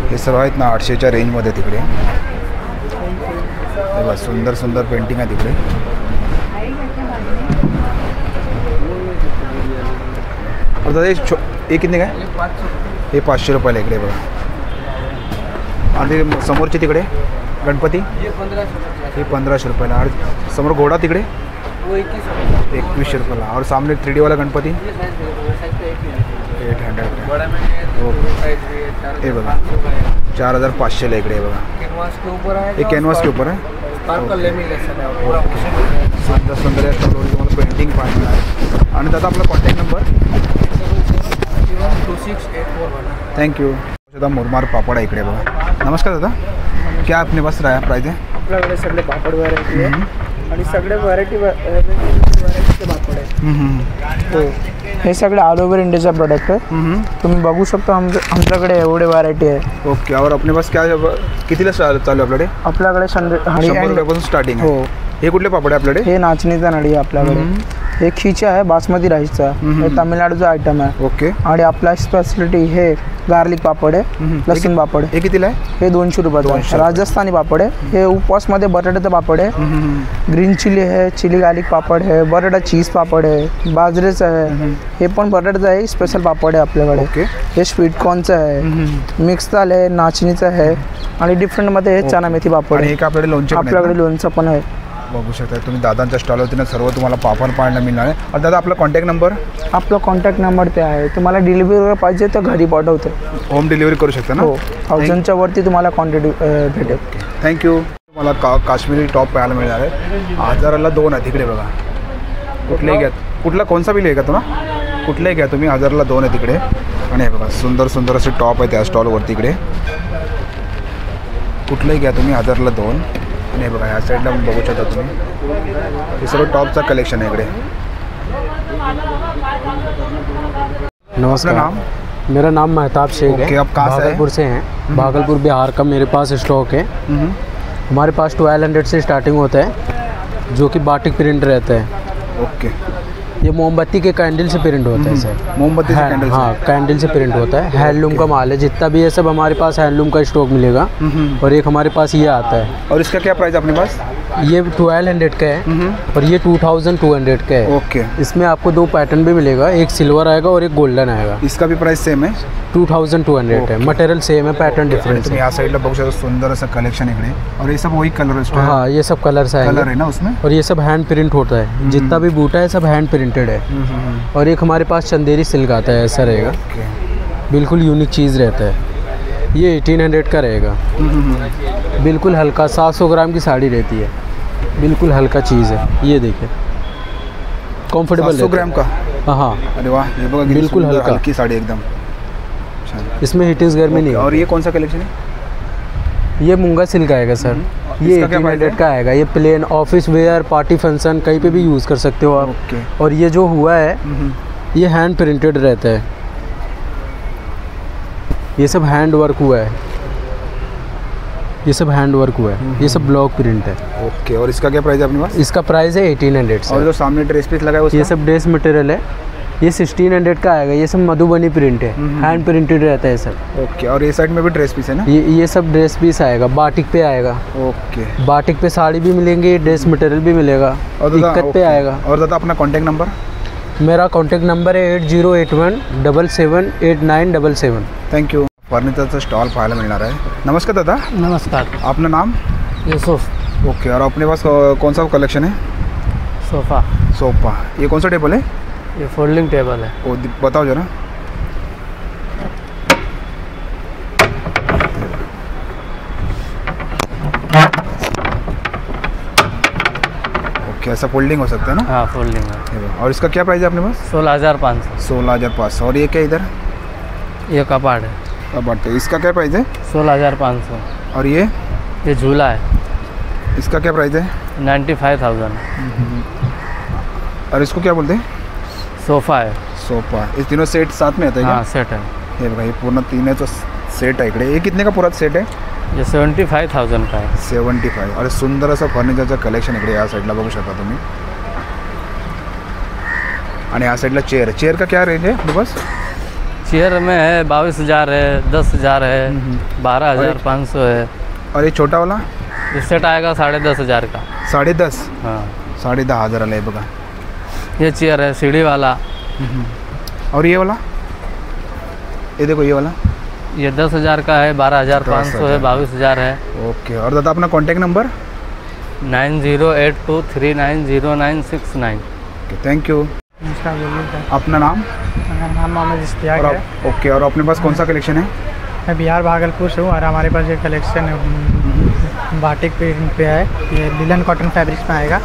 हे सर्व आहेत ना 800च्या रेंजमध्ये तिकडे. हे बघा सुंदर सुंदर पेंटिंग आहे तिकडे. और दादा ये कितने का है? हे 500 रुपयाला इकडे बघा. आणि समोरचे तिकडे गणपती हे 1500 रुपयाला. आणि समोर घोडा तिकडे 2100 रुपयाला. और सामने 3D वाला गणपती 800. हे बघा 4500ला इकडे बघा. हे कॅनव्हास के ऊपर है. सुंदर सुंदर या स्टॉलवर तुम्हाला पेंटिंग पाहायला आहे. आणि दादा आपला कॉन्टॅक्ट नंबर? 2684. थँक्यू. दादा मुरमार पापड आहे इकडे बघा. नमस्कार दादा. क्या आपने पास राया प्राइस आहे? आपल्याकडे सगळे पापड व्हरायटी आहे. आणि सगळे व्हरायटीचे पापड आहे. हो. हे सगळे ऑल ओव्हर इंडियाचा प्रोडक्ट आहे. तुम्ही बघू शकता आमच्याकडे एवढे व्हरायटी आहे. ओके. और अपने पास क्या कितीला चालू आहे आपल्याकडे? आपल्याकडे 100 रुपयापासून स्टार्टिंग आहे. हो. हे कुठले पापड आहे आपल्याकडे? हे नाचणीचा नळी आहे आपल्याकडे. हे खिचा आहे बासमती राईसचा. हे तामिळनाडूचा आयटम आहे. ओके. आणि आपला स्पेशलिटी हे गार्लिक पापड आहे. लसूण पापड आहे. हे कितीला आहे? हे 200 रुपयाचं आहे. राजस्थानी पापड आहे. हे उपवासमध्ये बटाट्याचं पापड आहे. ग्रीन चिली आहे. चिली गार्लिक पापड आहे. बटाटा चीज पापड आहे. बाजरीचं आहे. हे पण बटाट्याचं आहे. स्पेशल पापड आहे आपल्याकडे. ओके. हे स्वीट कॉर्नचं आहे. मिक्स दाल आहे. नाचणीचं आहे. आणि डिफरंटमध्ये हे चना मेथी पापड आहे. आपल्याकडे लोणचं आपल्याकडे लोणचं पण आहे. बघू शकता तुम्ही दादांच्या स्टॉलवरती ना सर्व तुम्हाला पापड पाहायला मिळणार आहे. आणि दादा आपला कॉन्टॅक्ट नंबर? आपला कॉन्टॅक्ट नंबर ते आहे. तुम्हाला डिलिव्हरी वगैरे पाहिजे तर घरी पाठवते. होम डिलिव्हरी करू शकता ना? हो. 1000च्या वरती तुम्हाला क्वांटिटी भेटेल. थँक्यू. तुम्हाला काश्मीरी टॉप पाहायला मिळणार आहे. 1000ला 2 आहे तिकडे बघा. कुठलेही घ्या. कुठला कोणसा बिल आहे का तुम्हाला? कुठलेही घ्या तुम्ही. 1000ला 2 आहे तिकडे. आणि हे बघा सुंदर सुंदर असे टॉप आहे त्या स्टॉलवरती इकडे. कुठलंही घ्या तुम्ही 1000ला 2. आणि बघा ह्या साईडला बघू शकता तुम्ही. हे सर्व टॉपचा कलेक्शन आहे इकडे. नमस्कार. नाम? मेरा नाम महताब शेख है. आप कहाँ से भागलपुर से हैं? भागलपुर बिहार का मेरे पास स्टॉक है. हमारे पास 1200 से स्टार्टिंग होता है जो कि बाटिक प्रिंट रहता है. ओके. ये मोमबत्ती के कैंडल से प्रिंट होता है सर. मोमबत्ती से कैंडल? हाँ कैंडल से प्रिंट होता है. हैंडलूम का माल है. जितना भी है सब हमारे पास हैंडलूम का स्टॉक मिलेगा. और एक हमारे पास ये आता है. और इसका क्या प्राइस अपने पास? ये 1200 का है और ये 2200 का है। ओके। इसमें आपको 2 पैटर्न भी मिलेगा, एक सिल्वर आएगा और एक गोल्डन आएगा। इसका भी प्राइस सेम है, 2200 है। मटेरियल सेम है, पैटर्न डिफरेंस तुम्ही है। या साईडला बघू शकता, सुंदर असं कलेक्शन इकडे, और ये सब वही कलर हाँ, ये सब कलर्स आएंगे। कलर है ना उसमें, और ये सब हैंड प्रिंट होता है, जितना भी बूटा है सब हैंड प्रिंटेड है। और एक हमारे पास चंदेरी सिल्क आता है, ऐसा रहेगा, बिल्कुल यूनिक चीज़ रहता है। ये 1800 का रहेगा, बिल्कुल हल्का, 700 ग्राम की साड़ी रहती है, बिल्कुल हल्का चीज़ है। ये देखिए, कंफर्टेबल 700 ग्राम का। हाँ, अरे वाह, ये बघा किती बिल्कुल सुंदर हल्का हल्की साड़ी एकदम। इसमें हीटिंग्स गर्मी नहीं। और ये कौन सा कलेक्शन है? ये मूंगा सिल्क आएगा सर, ये 1800 का आएगा। ये plain office wear, party function कहीं पे भी यूज़ कर सकते हो आप। और ये जो हुआ है ये हैंड प्रिंटेड रहता है, ये सब हैंड वर्क हुआ है, ये सब हैंड वर्क हुआ है, ये सब ब्लॉक प्रिंट है। ओके। और इसका क्या प्राइस है अपने पास? इसका प्राइस है 1800। और जो सामने ड्रेस पीस लगा है उसका? ये सब ड्रेस मटेरियल है, ये 1600 का आएगा। ये सब मधुबनी प्रिंट है, हैंड प्रिंटेड रहता है सर। ओके। और ये साइड में भी ड्रेस पीस है ना? ये सब ड्रेस पीस आएगा, बाटिक पे आएगा। ओके। बाटिक पे साड़ी भी मिलेंगी, ड्रेस मटेरियल भी मिलेगा, और इक्कत पे आएगा। और दादा अपना कॉन्टैक्ट नंबर? मेरा कॉन्टैक्ट नंबर है 8081778977। Thank you. फर्निचरचा स्टॉल पाहायला मिळणार आहे। नमस्कार दादा। नमस्कार। अपना नाम? यूसुफ। ओके। और अपने पास कौन सा कलेक्शन है? सोफ़ा। सोफ़ा। ये कौन सा टेबल है? ये फोल्डिंग टेबल है। ओ बताओ जरा। ओके, ऐसा फोल्डिंग हो सकता है ना? हाँ, फोल्डिंग है। और इसका क्या प्राइस है अपने पास? 16500। 16500। और ये क्या इधर? ये कपाट है। कपाट है, इसका क्या प्राइस है? 16500। और ये झूला है, इसका क्या प्राइस है? 95000। और इसको क्या बोलते हैं? सोफ़ा है। सोफ़ा। ये तीनों सेट साथ में आता है? हाँ, सेट है। हे बघा, हे पूर्ण तीनच सेट आहे इकडे। ये कितने का पूरा सेट है? ये 75000 का है। 75। और सुंदर असं फर्निचरचं कलेक्शन इकडे या साईडला बघू शकता तुम्ही। आणि या साईडला चेयर का क्या रेंज है आपके पास? चेयर में है 22,000 है, 10,000 है, 12,500 है। और ये छोटा वाला? ये सेट आएगा 10,500 का। 10.5? हाँ, 10,500 आहे बघा। ये चेयर है सीढ़ी वाला। और ये वाला? ये देखो, ये वाला ये 10,000 का है, 12,500 है, 22,000 है। ओके। और दादा अपना contact number? 9082390969। Okay, thank you. अपना नाम? मेरा नाम मोहम्मद इश्तियाक है। ओके। और अपने पास कौन सा कलेक्शन है? मैं बिहार भागलपुर से हूँ और हमारे पास ये कलेक्शन है बाटिक पे है। ये लिलन कॉटन फैब्रिक्स में आएगा,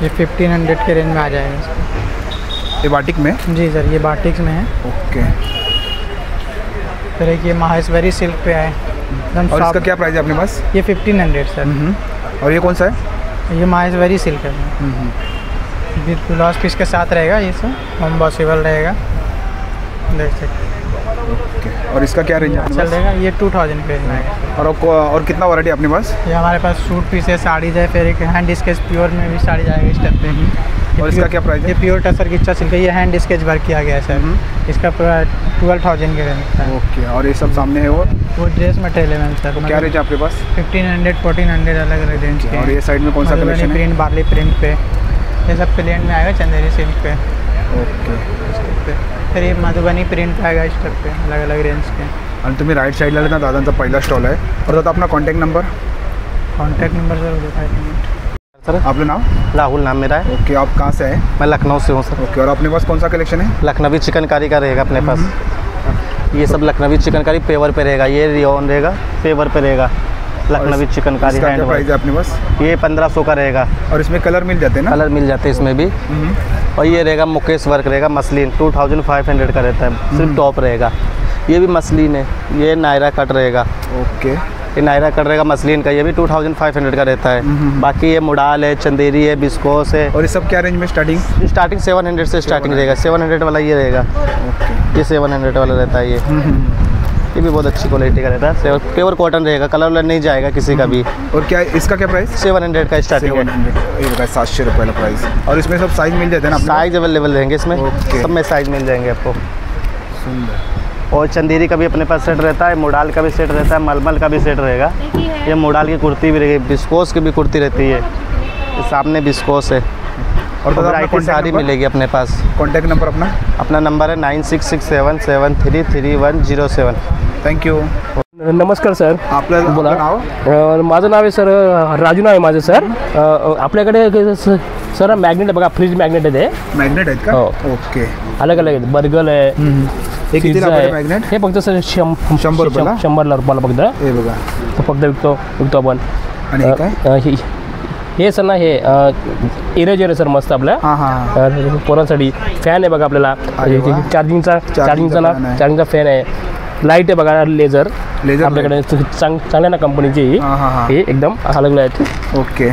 ये 1500 के रेंज में आ जाएगा इसको। ये बाटिक में? जी सर, ये बाटिक्स में है। ओके। फिर एक ये माहेश्वरी सिल्क पे है। और इसका क्या प्राइस है अपने पास? ये 1500 सर। और ये कौन सा है? ये माहेश्वरी सिल्क है, ब्लाउज पीस के साथ रहेगा। ये सब होम वॉशेबल रहेगा, देख सकते। ओके। और इसका क्या रेंज है? चल रहेगा, ये 2000 के रेंज में आएगा। और कितना वैरायटी अपने पास? ये हमारे पास सूट पीस है, साड़ीज है, फिर एक हैंड स्केच प्योर में भी साड़ी जाएगा इस टाइप पे। और इसका क्या प्राइस है? ये प्योर टसर की इच्छा सिल्क है, ये हैंड स्केच वर्क किया गया है सर। इसका पूरा 12,000 के रेंज का है। ओके। और ये सब सामने है वो ड्रेस मटेरियल है मैम सर। क्या रेंज है आपके पास? 1500 1400 अलग अलग रेंज के। और ये साइड में कौन सा कलेक्शन है? प्रिंट, बार्ली प्रिंट पे, ये सब प्लेन में आएगा, चंदेरी सिल्क पे। ओके। फिर ये मधुबनी प्रिंट आएगा इस टाइप पे, अलग अलग रेंज के। आणि तुम्ही राईट साईडला ना दादांचा पहिला स्टॉल आहे। और दादा अपना contact number? Contact number sir sir आपका नाम? राहुल नाम मेरा है। ओके। आप कहाँ से हैं? मैं लखनऊ से हूँ सर। ओके। और अपने पास कौन सा कलेक्शन है? लखनवी चिकनकारी का रहेगा अपने पास। ये सब लखनवी चिकनकारी पेवर पे रहेगा, ये रियोन रहेगा, पेवर पे रहेगा, लखनवी चिकनकारी। इसका क्या प्राइस है अपने पास? ये 1500 का रहेगा। और इसमें कलर मिल जाते हैं ना? कलर मिल जाते हैं इसमें भी। और ये रहेगा मुकेश वर्क रहेगा, मसलिन 2500 का रहता है, सिर्फ टॉप रहेगा। ये भी मसलिन है, ये नायरा कट रहेगा। ओके। ये नायरा कट रहेगा मसलिन का, ये भी 2500 का रहता है। बाकी ये मुडाल है, चंदेरी है, बिस्कोस है। और ये सब क्या रेंज में स्टार्टिंग? स्टार्टिंग 700 से स्टार्टिंग रहेगा। 700 वाला ये रहेगा। ओके। ये 700 वाला रहता है। ये भी बहुत अच्छी क्वालिटी का रहता है, प्योर कॉटन रहेगा, कलर नहीं जाएगा किसी का भी। और क्या इसका क्या प्राइस? 700 का स्टार्टिंग है। 700 रुपये प्राइस। और इसमें सब साइज मिल जाते हैं ना? साइज अवेलेबल रहेंगे इसमें, सब में साइज मिल जाएंगे आपको। सुंदर। और चंदेरी का भी अपने पास सेट रहता है, मोडाल का भी सेट रहता है, मलमल का भी सेट रहेगा। ये मोडाल की कुर्ती भी रहेगी, बिस्कोस की भी कुर्ती रहती है, सामने बिस्कोस है और वैरायटी सारी मिलेगी अपने पास। कॉन्टैक्ट नंबर अपना नंबर है 9667733107। थँक्यू। नमस्कार सर, आपलं बोला. नाव? माझं नाव आहे सर राजू नाव आहे माझं सर. आपल्याकडे सर मॅग्नेट आहे बघा, फ्रीज मॅग्नेट आहे ते. मॅग्नेट आहेत का? हो. ओके. अलग अलग आहेत, बर्गल आहे, हे कितीला आहे मॅग्नेट? हे फक्त सर 100 रुपयाला फक्त. हे बघा फक्त विकतो आपण. आणि हे काय? हे सर ना हे इरेजर आहे सर मस्त आपल्या पोरांसाठी. फॅन आहे बघा आपल्याला, चार्जिंगचा फॅन आहे. लाईट आहे बघा, लेझर आपल्याकडे चांगल्या ना कंपनीची ही एकदम अलग आहेत. ओके.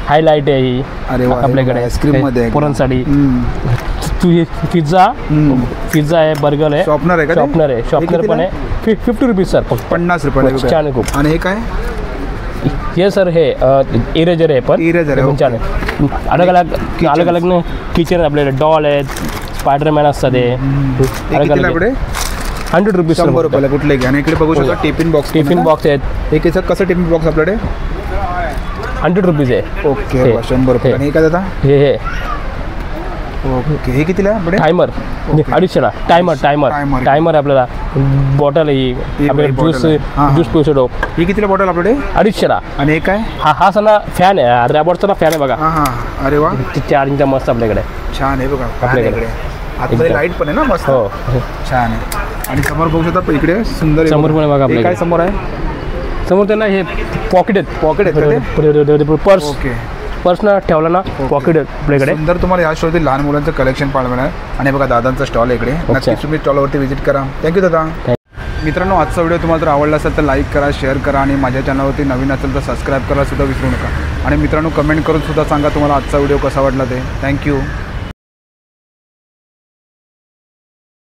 हायलाईट आहे ही आपल्याकडे आईस्क्रीममध्ये पोरांसाठी. पिझ्झा आहे, बर्गर आहे, शॉर्पनर पण आहे. 50 रुपीज सर, 50 रुपये. छान आहे खूप. आणि हे काय? हे सर हे इरेजर आहे, पण छान आहे. अलग अलग किचन आहे आपल्याकडे. डॉल आहेत, स्पायडरमॅन असतात ते. अलग अलग 100 रुपीज. 100 रुपयाला कुठले घ्या. आणि इकडे बघू शकता टिफिन बॉक्स आहेत. हे कसं टिफिन बॉक्स आपल्याकडे 100 रुपीज आहे. ओके. 100 रुपये. आणि हे काय दादा? हे ओके. हे कितीला आहे आपल्याकडे? टायमर 250ला. टायमर आपल्याला. बॉटल आहे ही, आपल्याला ज्यूस पिऊ शकतो. ही कितीला बॉटल आपल्याकडे? 250ला. आणि हे काय? हा सणा फॅन आहे, रॅबॉटचा फॅन आहे बघा. अरे वा, चार्जिंगचा मस्त आपल्याकडे. छान आहे बघा आपल्याकडे. आतमध्ये लाईट पण आहे ना मस्त. हो, छान आहे. आणि समोर बघू शकता इकडे सुंदर समोर पण बघा आपल्याकडे. काय समोर आहे? समोर त्यांना हे पॉकेट आहेत. पर्स. ओके. पर्सनं ठेवला ना, पॉकेट आहेत आपल्याकडे. सुंदर. तुम्हाला या शोधील लहान मुलांचं कलेक्शन पाहायला मिळणार. आणि बघा दादांचा स्टॉल आहे इकडे. नक्कीच तुम्ही स्टॉलवरती व्हिजिट करा. थँक्यू दादा. मित्रांनो, आजचा व्हिडिओ तुम्हाला जर आवडला असेल तर लाईक करा, शेअर करा आणि माझ्या चॅनलवरती नवीन असेल तर सबस्क्राईब करायला सुद्धा विसरू नका. आणि मित्रांनो, कमेंट करून सुद्धा सांगा तुम्हाला आजचा व्हिडिओ कसा वाटला ते. थँक्यू.